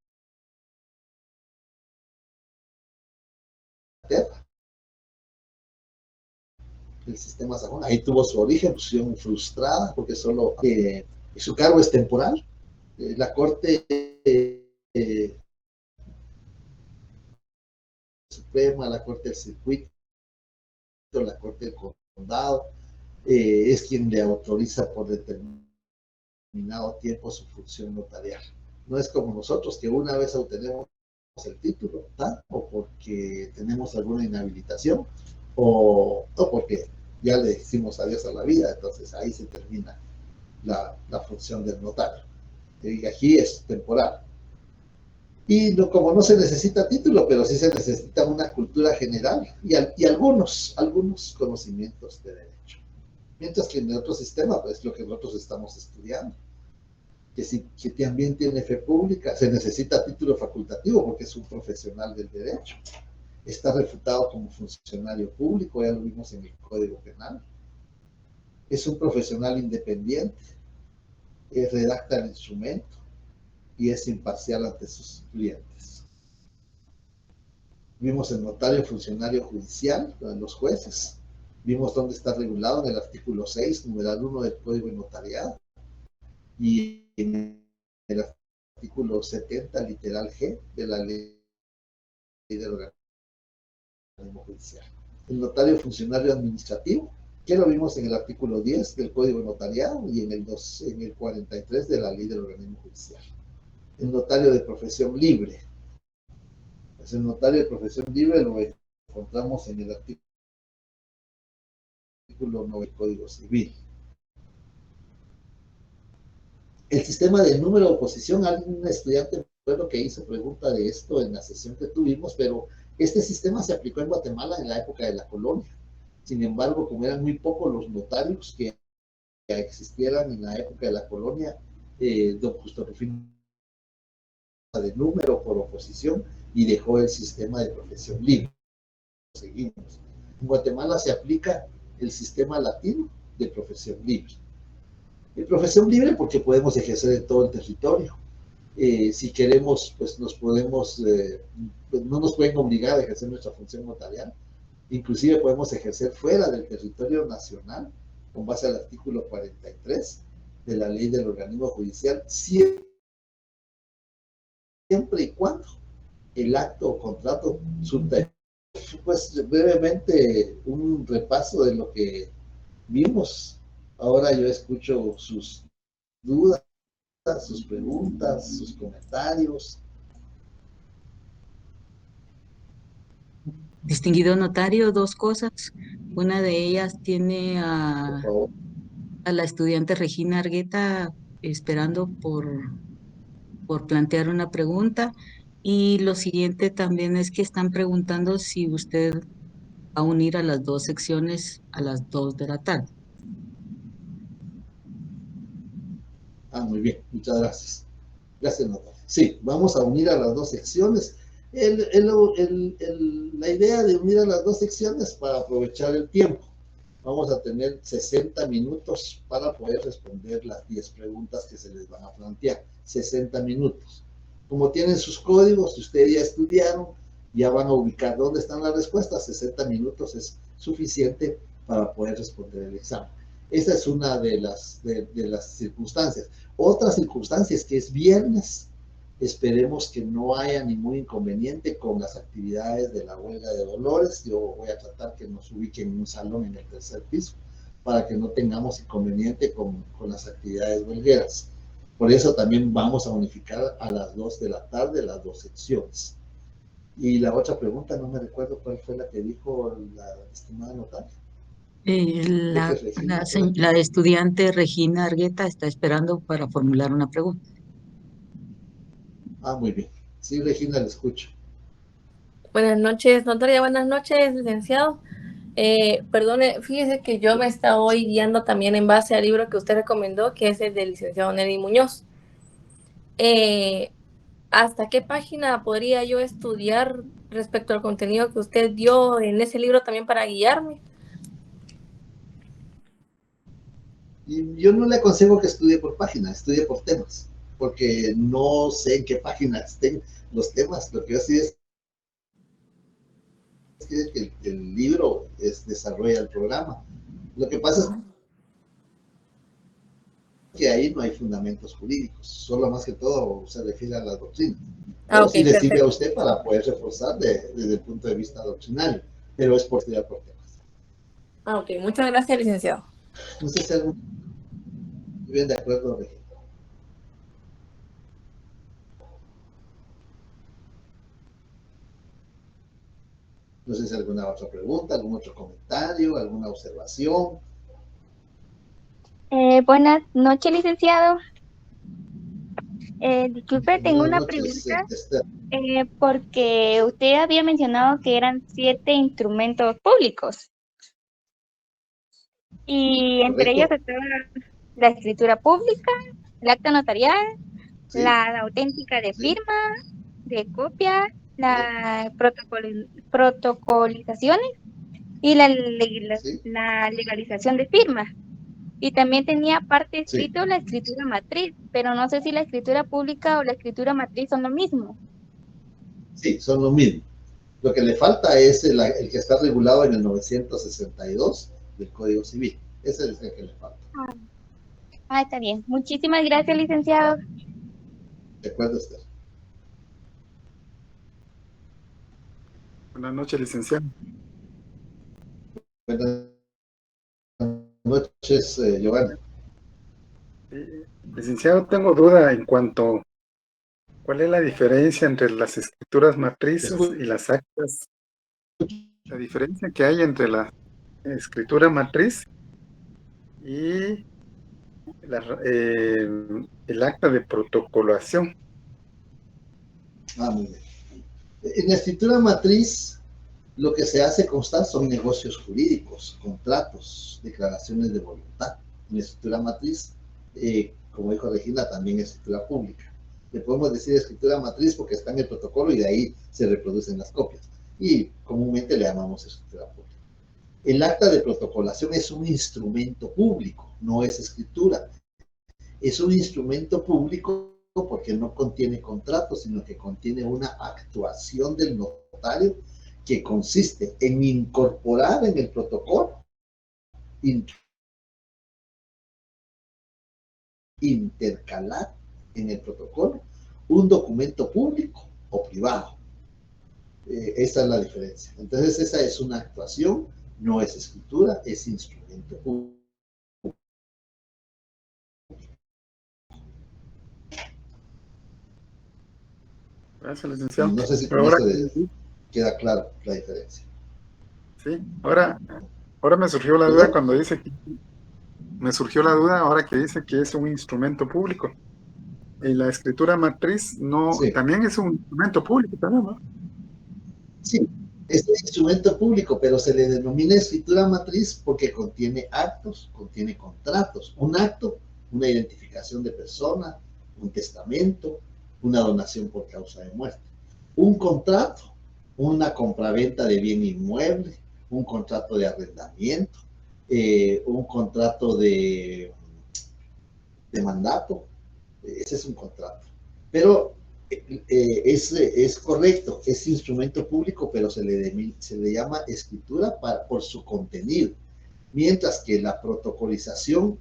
El sistema sajón, ahí tuvo su origen, fusión frustrada, porque solo su cargo es temporal. La Corte Suprema, la Corte del Circuito, la Corte del Condado, es quien le autoriza por determinado tiempo su función notarial. No es como nosotros, que una vez obtenemos el título, ¿tá? O porque tenemos alguna inhabilitación, o porque ya le decimos adiós a la vida, entonces ahí se termina la función del notario. Y aquí es temporal. Y como no se necesita título, pero sí se necesita una cultura general y algunos conocimientos de derecho. Mientras que en el otro sistema, pues lo que nosotros estamos estudiando. que también tiene fe pública, se necesita título facultativo porque es un profesional del derecho. Está refutado como funcionario público, ya lo vimos en el Código Penal. Es un profesional independiente, redacta el instrumento y es imparcial ante sus clientes. Vimos el notario funcionario judicial, los jueces. Vimos dónde está regulado en el artículo 6, numeral 1 del Código de Notariado, y en el artículo 70, literal G, de la ley del organismo judicial. El notario funcionario administrativo, que lo vimos en el artículo 10 del Código de Notariado y en el 43 de la ley del organismo judicial. El notario de profesión libre. Pues el notario de profesión libre lo encontramos en el artículo 9 del Código Civil. El sistema del número de oposición, algún estudiante recuerdo que hizo pregunta de esto en la sesión que tuvimos, pero este sistema se aplicó en Guatemala en la época de la colonia. Sin embargo, como eran muy pocos los notarios que existieran en la época de la colonia, don Justo Rufino de número por oposición y dejó el sistema de profesión libre. Seguimos. En Guatemala se aplica el sistema latino de profesión libre. De profesión libre porque podemos ejercer en todo el territorio. Si queremos, pues nos podemos, pues no nos pueden obligar a ejercer nuestra función notarial. Inclusive podemos ejercer fuera del territorio nacional, con base al artículo 43 de la ley del organismo judicial, siempre y cuando el acto o contrato surta. Pues brevemente un repaso de lo que vimos. Ahora yo escucho sus dudas, sus preguntas, sus comentarios. Distinguido notario, dos cosas. Una de ellas tiene Por favor. a la estudiante Regina Argueta esperando por plantear una pregunta. Y lo siguiente también es que están preguntando si usted va a unir a las dos secciones a las 2 de la tarde. Muy bien, muchas gracias. Gracias, notario. Sí, vamos a unir a las dos secciones. La idea de unir a las dos secciones para aprovechar el tiempo. Vamos a tener 60 minutos para poder responder las 10 preguntas que se les van a plantear. 60 minutos. Como tienen sus códigos, si ustedes ya estudiaron, ya van a ubicar dónde están las respuestas. 60 minutos es suficiente para poder responder el examen. Esa es una de las circunstancias. Otra circunstancia es que es viernes. Esperemos que no haya ningún inconveniente con las actividades de la huelga de Dolores. Yo voy a tratar que nos ubiquen en un salón en el tercer piso para que no tengamos inconveniente con las actividades huelgueras. Por eso también vamos a unificar a las 2 de la tarde las dos secciones. Y la otra pregunta, no me recuerdo cuál fue la que dijo la estimada notaria. La estudiante Regina Argueta está esperando para formular una pregunta. Muy bien. Sí, Regina, le escucho. Buenas noches, notaria. Buenas noches, licenciado. Perdone, fíjese que yo me estaba hoy guiando también en base al libro que usted recomendó, que es el del licenciado Nelly Muñoz. ¿Hasta qué página podría yo estudiar respecto al contenido que usted dio en ese libro también para guiarme? Y yo no le aconsejo que estudie por página, estudie por temas, porque no sé en qué página estén los temas. Lo que yo sí es que el libro desarrolla el programa. Lo que pasa es que ahí no hay fundamentos jurídicos, solo más que todo se refiere a la doctrina. Pero sí le sirve a usted para poder reforzar desde el punto de vista doctrinario, pero es por estudiar por temas. Ok, muchas gracias, licenciado. No sé si algún... Bien, de acuerdo, Regina. No sé si alguna otra pregunta, algún otro comentario, alguna observación. Buenas noches, licenciado. Disculpe, tengo Buenas una noches, pregunta, porque usted había mencionado que eran 7 instrumentos públicos. Y entre ellos Correcto. estaba la escritura pública, el acta notarial, ¿sí? la auténtica de ¿Sí? firma, de copia, la protocolizaciones y ¿Sí? la legalización de firma. Y también tenía parte Sí, escrito la escritura matriz, pero no sé si la escritura pública o la escritura matriz son lo mismo. sí, son lo mismo. Lo que le falta es el que está regulado en el 962 del Código Civil. Ese es el que le falta. Ah, está bien. Muchísimas gracias, licenciado. ¿De acuerdo, Esther? Buenas noches, licenciado. Buenas noches, Giovanni. Licenciado, tengo duda en cuanto a cuál es la diferencia entre las escrituras matrices y las actas. La diferencia que hay entre la escritura matriz y el acta de protocolación. Muy bien. En la escritura matriz, lo que se hace constar son negocios jurídicos, contratos, declaraciones de voluntad. En la escritura matriz, como dijo Regina, también es escritura pública. Le podemos decir escritura matriz porque está en el protocolo y de ahí se reproducen las copias. Y comúnmente le llamamos escritura pública. El acta de protocolación es un instrumento público, no es escritura. Es un instrumento público porque no contiene contrato, sino que contiene una actuación del notario que consiste en incorporar en el protocolo, intercalar en el protocolo un documento público o privado. Esa es la diferencia. Entonces esa es una actuación, no es escritura, es instrumento público. Gracias, licenciado. No sé si con Ahora, esto queda claro la diferencia. sí, ahora me surgió la duda cuando dice que ahora que dice que es un instrumento público. Y la escritura matriz no, Sí. también es un instrumento público también, ¿no? Sí, es un instrumento público, pero se le denomina escritura matriz porque contiene actos, contiene contratos. Un acto, una identificación de persona, un testamento, una donación por causa de muerte. Un contrato, una compraventa de bien inmueble, un contrato de arrendamiento, un contrato de mandato. Ese es un contrato. Pero es correcto, es instrumento público, pero se le llama escritura por su contenido. Mientras que la protocolización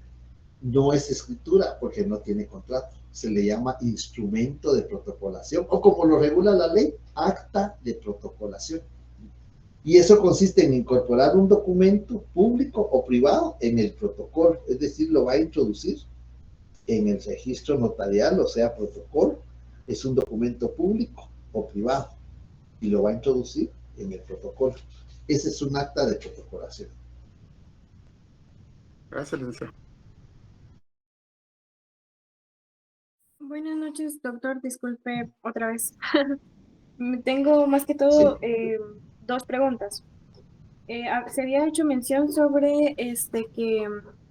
no es escritura porque no tiene contrato. Se le llama instrumento de protocolación o, como lo regula la ley, acta de protocolación. Y eso consiste en incorporar un documento público o privado en el protocolo, es decir, lo va a introducir en el registro notarial, o sea, protocolo, es un documento público o privado y lo va a introducir en el protocolo. Ese es un acta de protocolación. Gracias, licenciado. Buenas noches, doctor. Disculpe otra vez. Tengo más que todo dos preguntas. Se había hecho mención sobre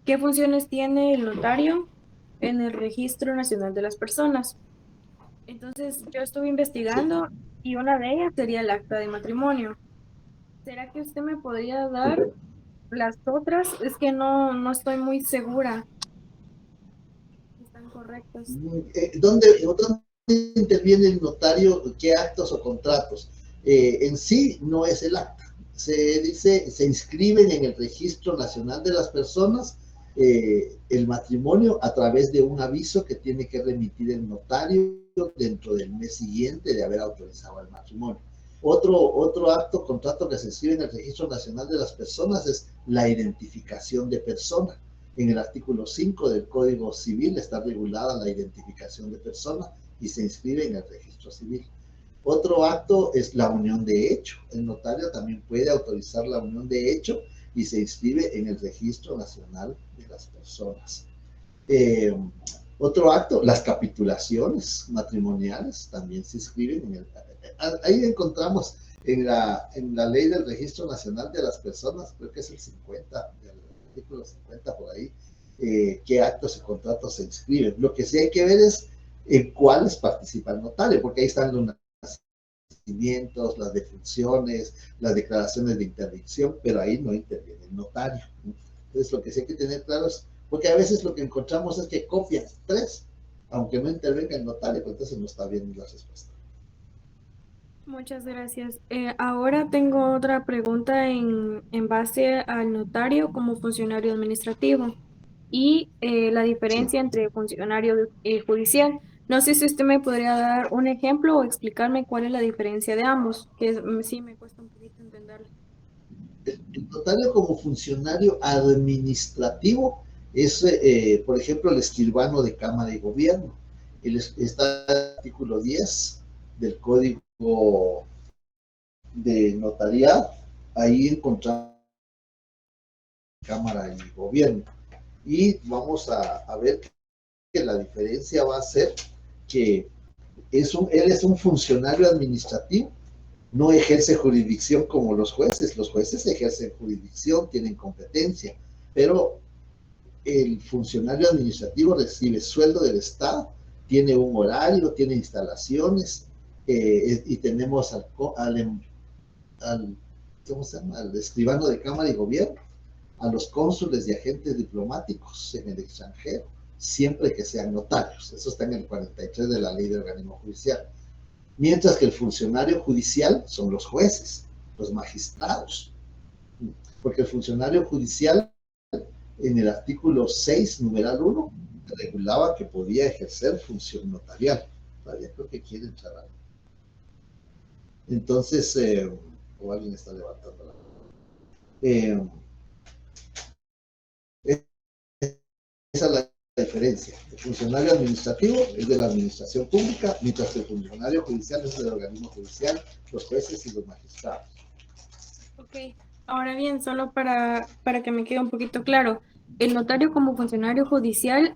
qué funciones tiene el notario en el Registro Nacional de las Personas. Entonces, yo estuve investigando y una de ellas sería el acta de matrimonio. ¿Será que usted me podría dar las otras? Es que no estoy muy segura si están correctas. ¿Dónde interviene el notario? ¿Qué actos o contratos? En sí no es el acta. Se inscriben en el Registro Nacional de las Personas el matrimonio a través de un aviso que tiene que remitir el notario dentro del mes siguiente de haber autorizado el matrimonio. Otro acto, contrato que se inscribe en el Registro Nacional de las Personas es la identificación de persona. En el artículo 5 del Código Civil está regulada la identificación de persona y se inscribe en el registro civil. Otro acto es la unión de hecho. El notario también puede autorizar la unión de hecho y se inscribe en el Registro Nacional de las Personas. Otro acto, las capitulaciones matrimoniales también se inscriben en el... Ahí encontramos en la ley del Registro Nacional de las Personas, creo que es el 50, el artículo 50 por ahí, qué actos y contratos se inscriben. Lo que sí hay que ver es en cuáles participa el notario, porque ahí están los nacimientos, las defunciones, las declaraciones de interdicción, pero ahí no interviene el notario. Entonces, lo que sí hay que tener claro es, porque a veces lo que encontramos es que copian 3, aunque no intervenga el notario, pues entonces no está bien la respuesta. Muchas gracias. Ahora tengo otra pregunta en base al notario como funcionario administrativo y la diferencia entre funcionario judicial. No sé si usted me podría dar un ejemplo o explicarme cuál es la diferencia de ambos, que sí me cuesta un poquito entenderlo. El notario como funcionario administrativo es, por ejemplo, el escribano de Cámara de Gobierno. Está el artículo 10 del Código de Notariado. Ahí encontramos Cámara y Gobierno. Y vamos a ver que la diferencia va a ser que él es un funcionario administrativo, no ejerce jurisdicción como los jueces. Los jueces ejercen jurisdicción, tienen competencia, pero el funcionario administrativo recibe sueldo del Estado, tiene un horario, tiene instalaciones, y tenemos al ¿cómo se llama? Al escribano de Cámara y Gobierno, a los cónsules y agentes diplomáticos en el extranjero, siempre que sean notarios. Eso está en el 43 de la Ley de Organismo Judicial. Mientras que el funcionario judicial son los jueces, los magistrados. Porque el funcionario judicial, en el artículo 6, numeral 1, regulaba que podía ejercer función notarial. Todavía creo que quiere entrar algo. Entonces, o alguien está levantando la mano. Esa es la diferencia. El funcionario administrativo es de la administración pública, mientras que el funcionario judicial es del organismo judicial, los jueces y los magistrados. Ok, ahora bien, solo para que me quede un poquito claro, el notario como funcionario judicial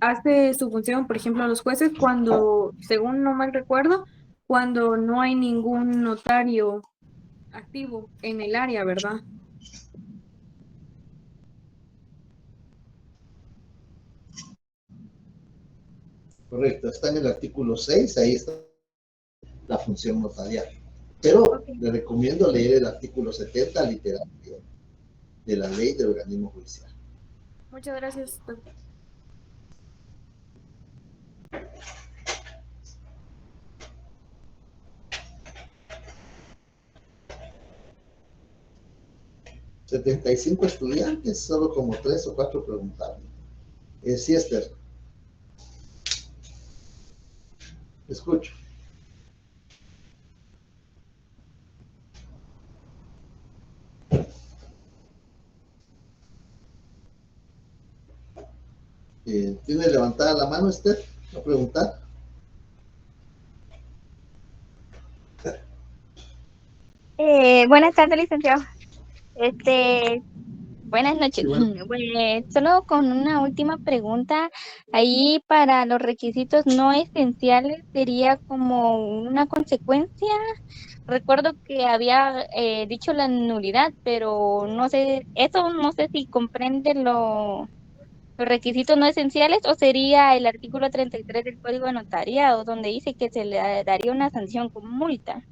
hace su función, por ejemplo, a los jueces cuando, según no mal recuerdo, cuando no hay ningún notario activo en el área, ¿verdad? Correcto, está en el artículo 6, ahí está la función notarial. Pero le recomiendo leer el artículo 70, literal, de la Ley del Organismo Judicial. Muchas gracias, doctor. $75 estudiantes, solo como 3 o 4 preguntaron. Sí, Esther. Escucho. ¿Tiene levantada la mano, Esther? ¿A preguntar? Buenas tardes, licenciado. Buenas noches. Sí, bueno. Solo con una última pregunta. Ahí para los requisitos no esenciales sería como una consecuencia. Recuerdo que había dicho la nulidad, pero no sé, eso no sé si comprende los requisitos no esenciales o sería el artículo 33 del Código de Notariado, donde dice que se le daría una sanción con multa.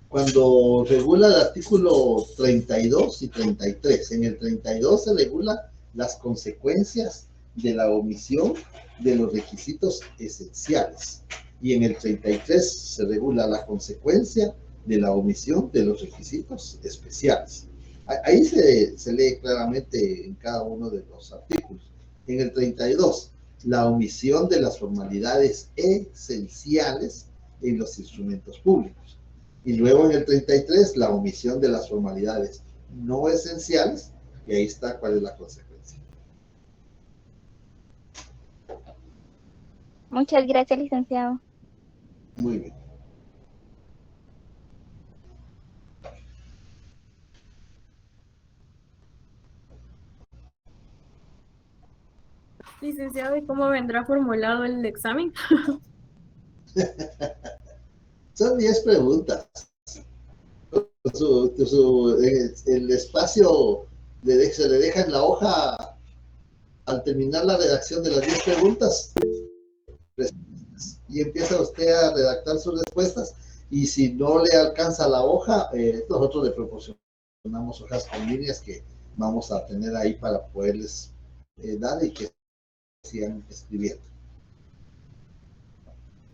Cuando regula el artículo 32 y 33, en el 32 se regula las consecuencias de la omisión de los requisitos esenciales, y en el 33 se regula la consecuencia de la omisión de los requisitos especiales. Ahí se lee claramente en cada uno de los artículos. En el 32, la omisión de las formalidades esenciales en los instrumentos públicos. Y luego en el 33, la omisión de las formalidades no esenciales, y ahí está cuál es la consecuencia. Muchas gracias, licenciado. Muy bien. Licenciado, ¿y cómo vendrá formulado el examen? Son 10 preguntas. El espacio se le deja en la hoja, al terminar la redacción de las 10 preguntas, y empieza usted a redactar sus respuestas, y si no le alcanza la hoja, nosotros le proporcionamos hojas con líneas que vamos a tener ahí para poderles dar y que sigan escribiendo.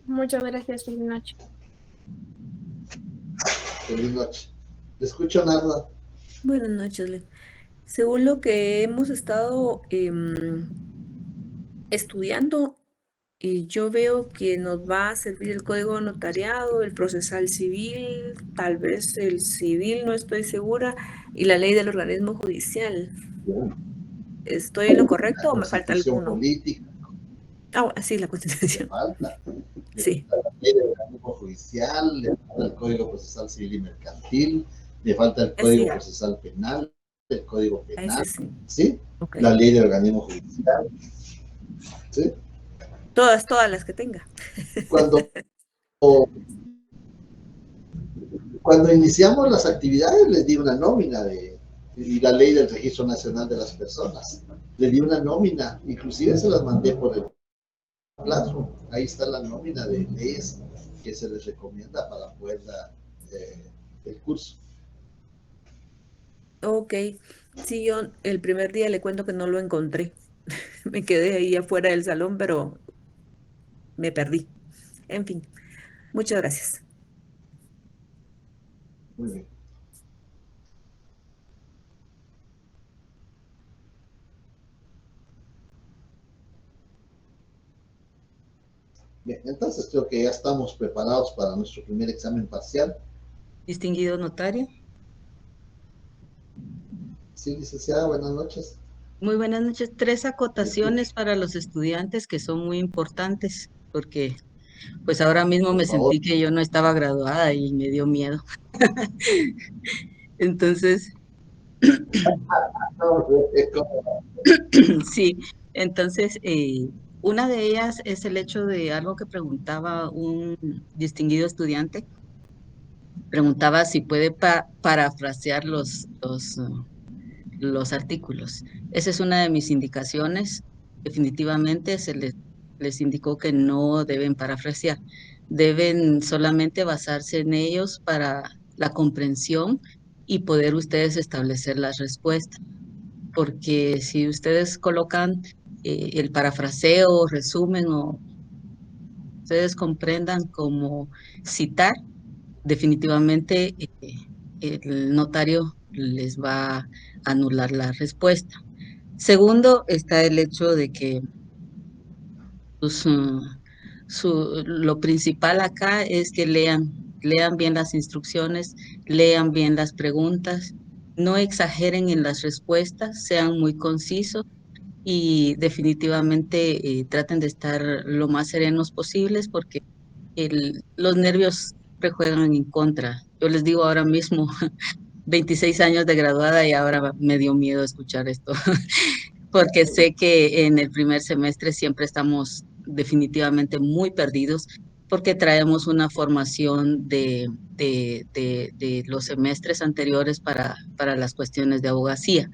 Muchas gracias, feliz noche. Feliz noche. Te escucho, Narda. Buenas noches, Len. Según lo que hemos estado estudiando, yo veo que nos va a servir el código notariado, el procesal civil, tal vez el civil, no estoy segura, y la ley del organismo judicial. ¿Estoy en lo correcto o me falta alguno? Política. Ah, sí, la Constitución. Falta. Sí. La ley del organismo judicial, le falta el Código Procesal Civil y Mercantil, le falta el Código Procesal Penal, el Código Penal, ¿sí? Okay. La ley del organismo judicial, ¿sí? Todas las que tenga. Cuando iniciamos las actividades les di una nómina y la ley del Registro Nacional de las Personas. Les di una nómina, inclusive se las mandé por el plazo. Ahí está la nómina de leyes que se les recomienda para poder dar el curso. Ok. Sí, yo el primer día le cuento que no lo encontré. Me quedé ahí afuera del salón, pero me perdí. En fin, muchas gracias. Muy bien. Bien, entonces creo que ya estamos preparados para nuestro primer examen parcial. Distinguido notario. Sí, licenciada, buenas noches. Muy buenas noches. 3 acotaciones para los estudiantes que son muy importantes, porque pues ahora mismo me sentí que yo no estaba graduada y me dio miedo. Entonces, sí, entonces, una de ellas es el hecho de algo que preguntaba un distinguido estudiante. Preguntaba si puede parafrasear los artículos. Esa es una de mis indicaciones. Definitivamente les indicó que no deben parafrasear. Deben solamente basarse en ellos para la comprensión y poder ustedes establecer las respuestas. Porque si ustedes colocan el parafraseo, resumen o ustedes comprendan como citar, definitivamente el notario les va a anular la respuesta. Segundo, está el hecho de que lo principal acá es que lean bien las instrucciones, lean bien las preguntas, no exageren en las respuestas, sean muy concisos y definitivamente traten de estar lo más serenos posibles porque los nervios siempre juegan en contra. Yo les digo ahora mismo, 26 años de graduada y ahora me dio miedo escuchar esto, porque sé que en el primer semestre siempre estamos definitivamente muy perdidos porque traemos una formación de los semestres anteriores para las cuestiones de abogacía.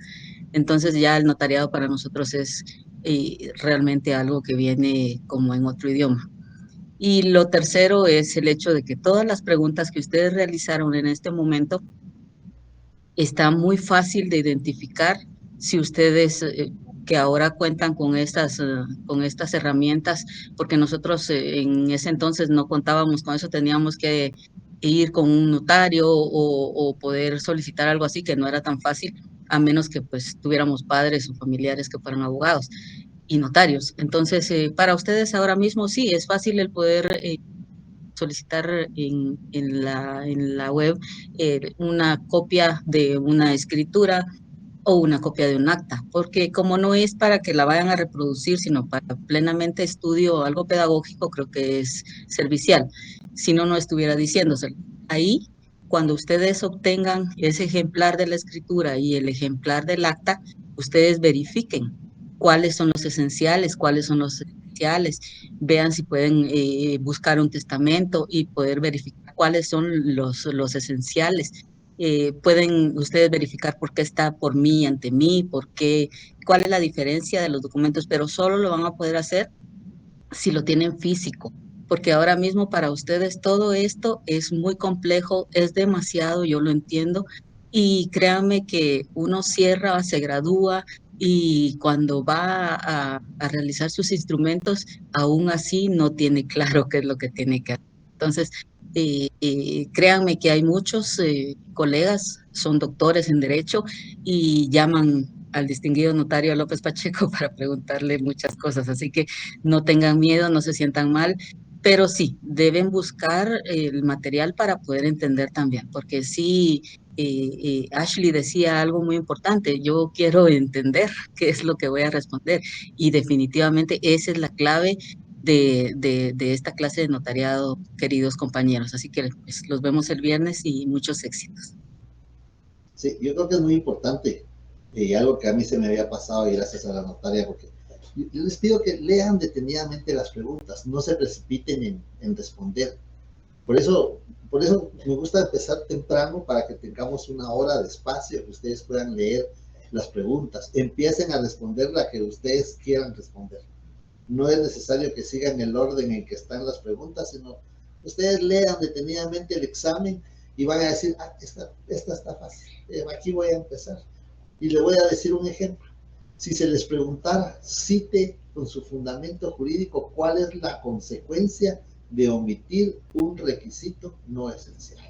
Entonces ya el notariado para nosotros es realmente algo que viene como en otro idioma. Y lo tercero es el hecho de que todas las preguntas que ustedes realizaron en este momento está muy fácil de identificar si ustedes que ahora cuentan con estas herramientas, porque nosotros en ese entonces no contábamos con eso, teníamos que ir con un notario o poder solicitar algo así, que no era tan fácil, a menos que pues tuviéramos padres o familiares que fueran abogados y notarios. Entonces, para ustedes ahora mismo sí, es fácil el poder solicitar en la web una copia de una escritura o una copia de un acta, porque como no es para que la vayan a reproducir, sino para plenamente estudio o algo pedagógico, creo que es servicial. Si no, no estuviera diciéndoselo. Ahí, cuando ustedes obtengan ese ejemplar de la escritura y el ejemplar del acta, ustedes verifiquen cuáles son los esenciales, cuáles son los esenciales, vean si pueden buscar un testamento y poder verificar cuáles son los esenciales pueden ustedes verificar por qué está por mí, ante mí, cuál es la diferencia de los documentos, pero solo lo van a poder hacer si lo tienen físico, porque ahora mismo para ustedes todo esto es muy complejo, es demasiado, yo lo entiendo, y créanme que uno cierra, se gradúa y cuando va a realizar sus instrumentos, aún así no tiene claro qué es lo que tiene que hacer. Entonces, créanme que hay muchos colegas, son doctores en Derecho y llaman al distinguido notario López Pacheco para preguntarle muchas cosas. Así que no tengan miedo, no se sientan mal, pero sí, deben buscar el material para poder entender también, porque sí, Ashley decía algo muy importante, yo quiero entender qué es lo que voy a responder y definitivamente esa es la clave de esta clase de notariado, queridos compañeros. Así que pues, los vemos el viernes y muchos éxitos. Sí, yo creo que es muy importante, algo que a mí se me había pasado y gracias a la notaria, porque yo les pido que lean detenidamente las preguntas, no se precipiten en responder. Por eso me gusta empezar temprano para que tengamos una hora de espacio, que ustedes puedan leer las preguntas. Empiecen a responder la que ustedes quieran responder. No es necesario que sigan el orden en que están las preguntas, sino ustedes lean detenidamente el examen y van a decir, esta está fácil, aquí voy a empezar. Y le voy a decir un ejemplo. Si se les preguntara, cite con su fundamento jurídico cuál es la consecuencia de omitir un requisito no esencial.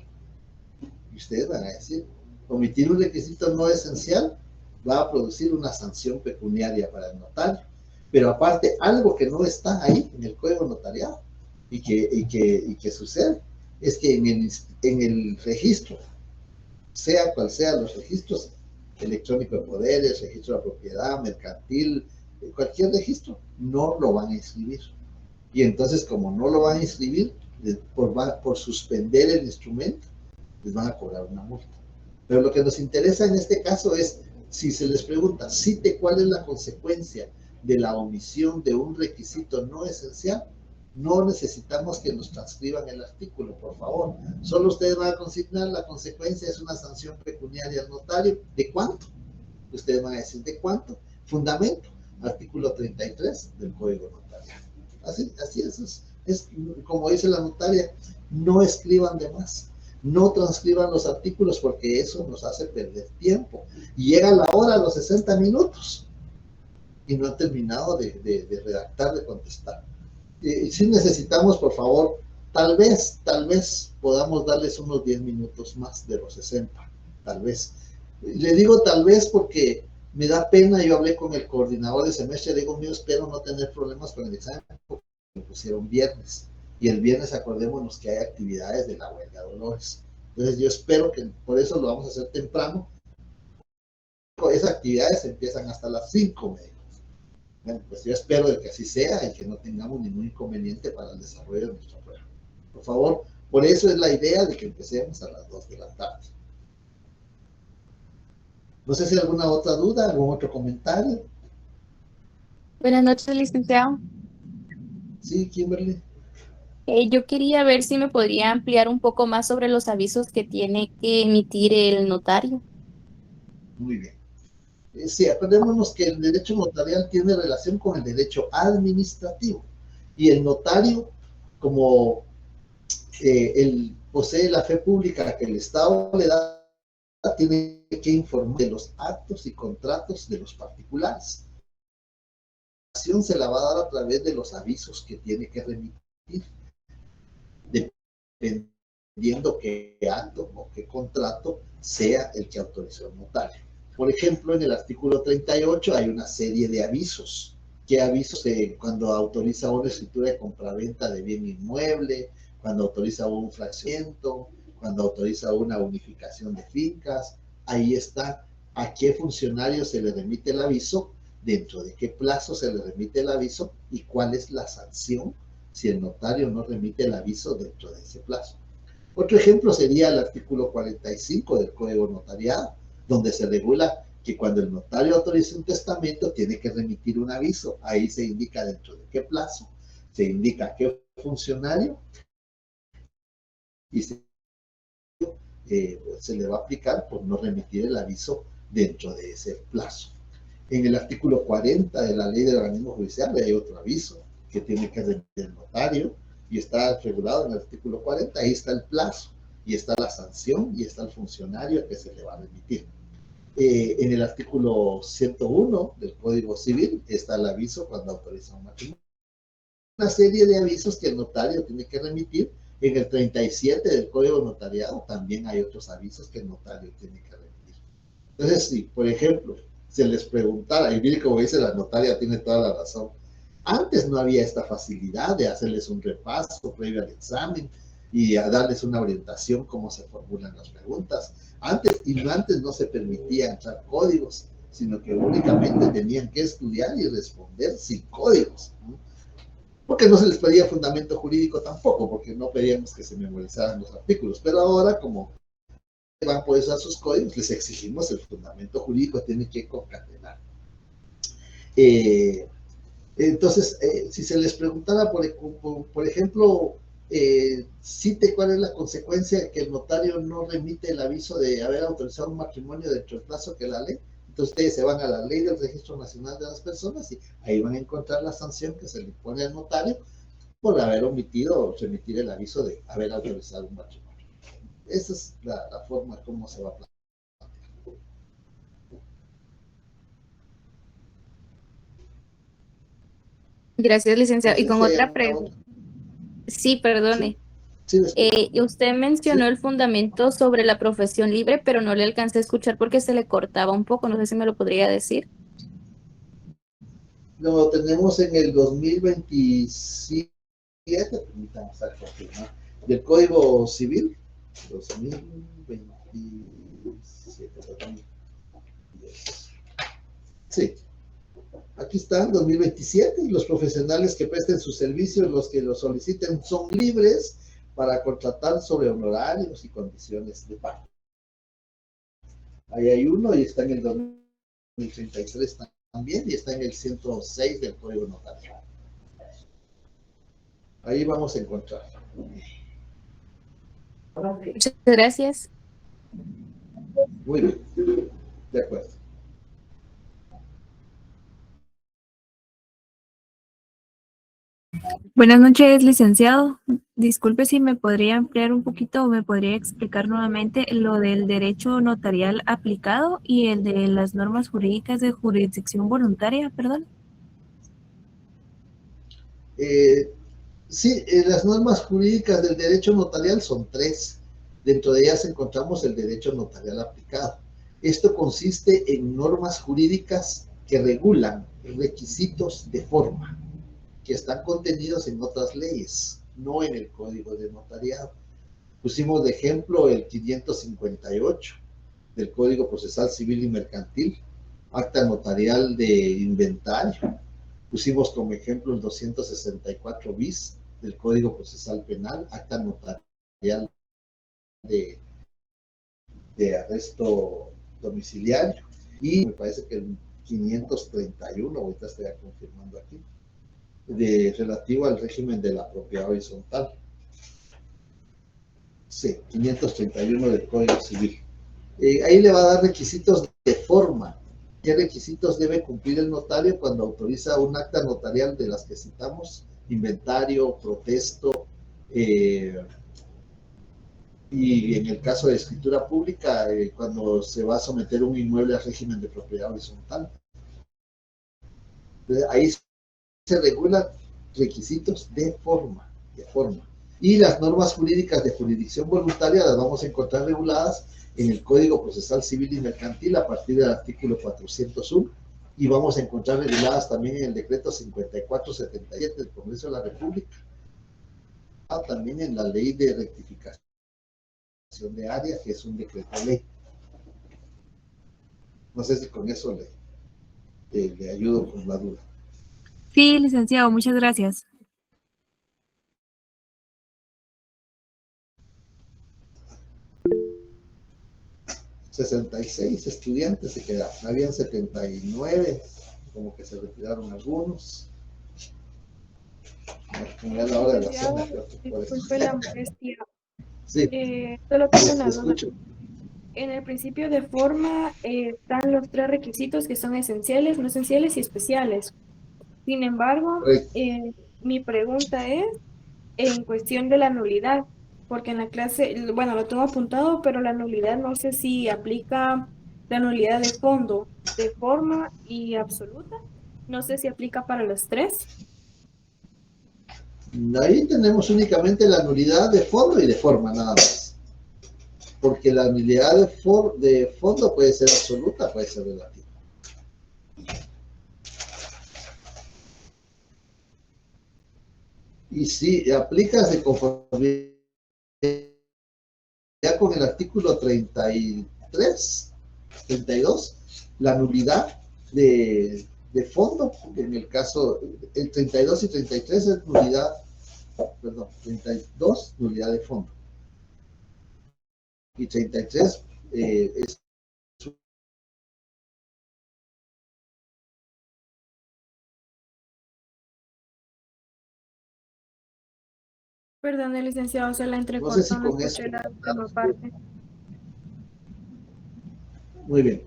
Y ustedes van a decir, omitir un requisito no esencial va a producir una sanción pecuniaria para el notario. Pero aparte, algo que no está ahí en el código notariado y que sucede, es que en el registro, sea cual sea los registros, electrónico de poderes, registro de propiedad, mercantil, cualquier registro, no lo van a inscribir. Y entonces, como no lo van a inscribir, por suspender el instrumento, les van a cobrar una multa. Pero lo que nos interesa en este caso es, si se les pregunta, cite cuál es la consecuencia de la omisión de un requisito no esencial, no necesitamos que nos transcriban el artículo, por favor. Solo ustedes van a consignar, la consecuencia es una sanción pecuniaria al notario. ¿De cuánto? Ustedes van a decir, ¿de cuánto? Fundamento, artículo 33 del Código Notarial. Así es como dice la notaria, no escriban de más. No transcriban los artículos porque eso nos hace perder tiempo. Y llega la hora, los 60 minutos, y no han terminado de redactar, de contestar. Si necesitamos, por favor, tal vez podamos darles unos 10 minutos más de los 60, tal vez. Le digo tal vez porque me da pena, yo hablé con el coordinador de semestre, le digo, yo espero no tener problemas con el examen, porque me pusieron viernes, y el viernes acordémonos que hay actividades de la huelga de Dolores. Entonces yo espero que, por eso lo vamos a hacer temprano, esas actividades empiezan hasta las 5, me dijo. Bueno, pues yo espero de que así sea y que no tengamos ningún inconveniente para el desarrollo de nuestra prueba. Por favor, por eso es la idea de que empecemos a las 2 de la tarde. No sé si hay alguna otra duda, algún otro comentario. Buenas noches, licenciado. Sí, Kimberly. Yo quería ver si me podría ampliar un poco más sobre los avisos que tiene que emitir el notario. Muy bien. Sí, acordémonos que el derecho notarial tiene relación con el derecho administrativo y el notario, como él posee la fe pública que el Estado le da, tiene que informar de los actos y contratos de los particulares. La información se la va a dar a través de los avisos que tiene que remitir, dependiendo qué acto o qué contrato sea el que autorizó el notario. Por ejemplo, en el artículo 38 hay una serie de avisos. ¿Qué avisos? Cuando autoriza una escritura de compraventa de bien inmueble, cuando autoriza un fraccionamiento, cuando autoriza una unificación de fincas. Ahí está a qué funcionario se le remite el aviso, dentro de qué plazo se le remite el aviso y cuál es la sanción si el notario no remite el aviso dentro de ese plazo. Otro ejemplo sería el artículo 45 del Código Notariado, donde se regula que cuando el notario autoriza un testamento tiene que remitir un aviso. Ahí se indica dentro de qué plazo, se indica qué funcionario y se se le va a aplicar por no remitir el aviso dentro de ese plazo. En el artículo 40 de la ley del organismo judicial hay otro aviso que tiene que remitir el notario y está regulado en el artículo 40, ahí está el plazo y está la sanción y está el funcionario a que se le va a remitir. En el artículo 101 del Código Civil está el aviso cuando autoriza un matrimonio. Una serie de avisos que el notario tiene que remitir. En el 37 del Código Notariado también hay otros avisos que el notario tiene que remitir. Entonces, si, por ejemplo, se les preguntara, y mire como dice la notaria, tiene toda la razón, antes no había esta facilidad de hacerles un repaso previo al examen y a darles una orientación cómo se formulan las preguntas. Antes no se permitía entrar códigos, sino que únicamente tenían que estudiar y responder sin códigos, ¿no? Porque no se les pedía fundamento jurídico tampoco, porque no pedíamos que se memorizaran los artículos. Pero ahora, como van a poder usar sus códigos, les exigimos el fundamento jurídico, tienen que concatenar. Entonces, si se les preguntara, por ejemplo, cite cuál es la consecuencia de que el notario no remite el aviso de haber autorizado un matrimonio dentro del plazo que la ley. Entonces ustedes se van a la ley del Registro Nacional de las Personas y ahí van a encontrar la sanción que se le pone al notario por haber omitido o remitir el aviso de haber autorizado un matrimonio. Esa es la forma como se va a plantear. Gracias, licenciado. Y No sé con si hay otra alguna pregunta. otra. Sí, perdone. Sí, les escucho. Y usted mencionó Sí. el fundamento sobre la profesión libre, pero no le alcancé a escuchar porque se le cortaba un poco. No sé si me lo podría decir. Lo tenemos en el 2027, permítame estar confirmar, del Código Civil, 2027. Sí, aquí está, 2027, y los profesionales que presten sus servicios, los que lo soliciten, son libres para contratar sobre honorarios y condiciones de pago. Ahí hay uno y está en el 2033 también y está en el 106 del Código Notarial. Ahí vamos a encontrar. Muchas gracias. Muy bien, de acuerdo. Buenas noches, licenciado. Disculpe si me podría ampliar un poquito o me podría explicar nuevamente lo del derecho notarial aplicado y el de las normas jurídicas de jurisdicción voluntaria, perdón. Sí, las normas jurídicas del derecho notarial son tres. Dentro de ellas encontramos el derecho notarial aplicado. Esto consiste en normas jurídicas que regulan requisitos de forma, que están contenidos en otras leyes, no en el Código de Notariado. Pusimos de ejemplo el 558 del Código Procesal Civil y Mercantil, acta notarial de inventario. Pusimos como ejemplo el 264 bis del Código Procesal Penal, acta notarial de arresto domiciliario. Y me parece que el 531, ahorita estoy confirmando aquí, relativo al régimen de la propiedad horizontal. Sí, 531 del Código Civil. Ahí le va a dar requisitos de forma. ¿Qué requisitos debe cumplir el notario cuando autoriza un acta notarial de las que citamos? Inventario, protesto, y en el caso de escritura pública, cuando se va a someter un inmueble al régimen de propiedad horizontal. Entonces, ahí se regulan requisitos de forma. Y las normas jurídicas de jurisdicción voluntaria las vamos a encontrar reguladas en el Código Procesal Civil y Mercantil a partir del artículo 401 y vamos a encontrar reguladas también en el decreto 5477 del Congreso de la República, también en la ley de rectificación de área, que es un decreto ley. No sé si con eso le ayudo con la duda. Sí, licenciado, muchas gracias. ...66 estudiantes se quedaron, habían 79, como que se retiraron algunos. Como ya la hora de la cena, creo que por eso. Disculpe la molestia. Sí, Solo tengo una te duda. escucho. En el principio de forma están los 3 requisitos que son esenciales, no esenciales y especiales. Sin embargo, Correcto. mi pregunta es en cuestión de la nulidad, porque en la clase, bueno, lo tengo apuntado, pero la nulidad no sé si aplica la nulidad de fondo, de forma y absoluta. No sé si aplica para los 3. Ahí tenemos únicamente la nulidad de fondo y de forma, nada más. Porque la nulidad de fondo puede ser absoluta, puede ser relativa. Y si aplicas de conformidad con el artículo 33, 32, la nulidad de fondo, en el caso, el 32 y 33 es nulidad, perdón, 32, nulidad de fondo. Y 33 es Perdón, licenciado, se la no sé entrecortó, si no con eso. escuché la última parte. Muy bien.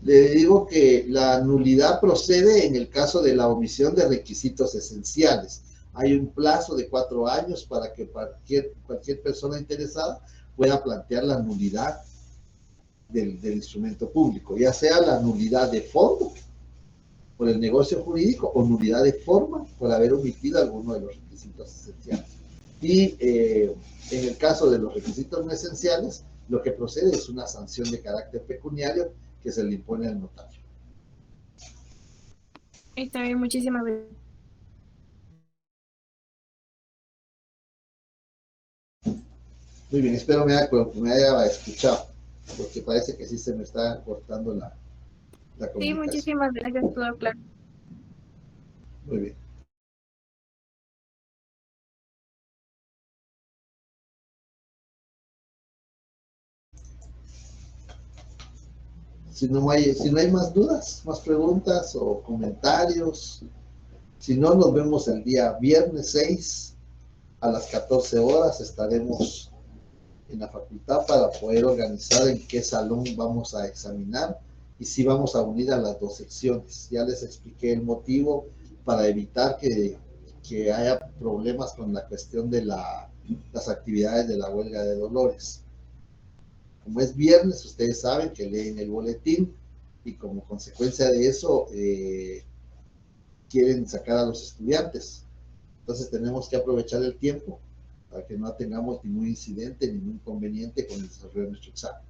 Le digo que la nulidad procede en el caso de la omisión de requisitos esenciales. Hay un plazo de 4 años para que cualquier persona interesada pueda plantear la nulidad del instrumento público, ya sea la nulidad de fondo por el negocio jurídico o nulidad de forma por haber omitido alguno de los requisitos esenciales. Y en el caso de los requisitos no esenciales, lo que procede es una sanción de carácter pecuniario que se le impone al notario. Está bien, muchísimas gracias. Muy bien, espero me haya escuchado, porque parece que sí se me está cortando la Sí, comunicación. muchísimas gracias, todo claro. Muy bien. Si no hay más dudas, más preguntas o comentarios, si no, nos vemos el día viernes 6 a las 14 horas. Estaremos en la facultad para poder organizar en qué salón vamos a examinar y si vamos a unir a las 2 secciones. Ya les expliqué el motivo para evitar que haya problemas con la cuestión de las actividades de la huelga de Dolores. Como es viernes, ustedes saben que leen el boletín y como consecuencia de eso quieren sacar a los estudiantes. Entonces tenemos que aprovechar el tiempo para que no tengamos ningún incidente, ningún inconveniente con el desarrollo de nuestro examen.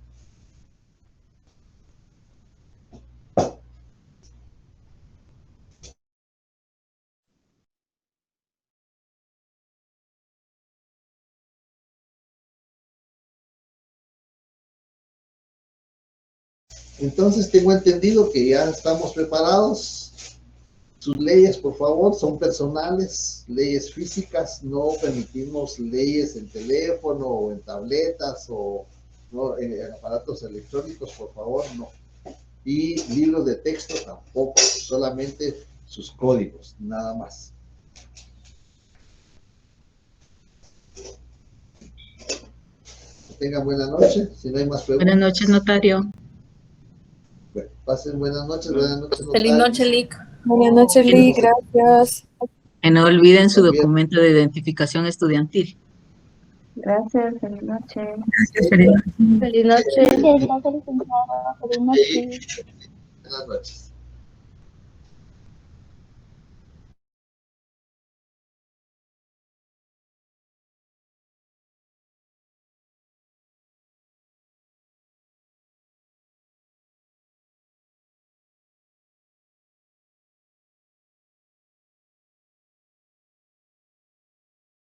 Entonces tengo entendido que ya estamos preparados. Sus leyes, por favor, son personales, leyes físicas, no permitimos leyes en teléfono o en tabletas o no, en aparatos electrónicos, por favor, no. Y libros de texto tampoco, solamente sus códigos, nada más. Que tengan buena noche, si no hay más preguntas. Buenas noches, notario. Bueno, pasen buenas noches, notario. Feliz noche, Lic. Buenas noches, Lee, gracias. Que no olviden su También. documento de identificación estudiantil. Gracias, feliz noche. Feliz noche. Gracias, licenciado. Feliz noche. Buenas noches.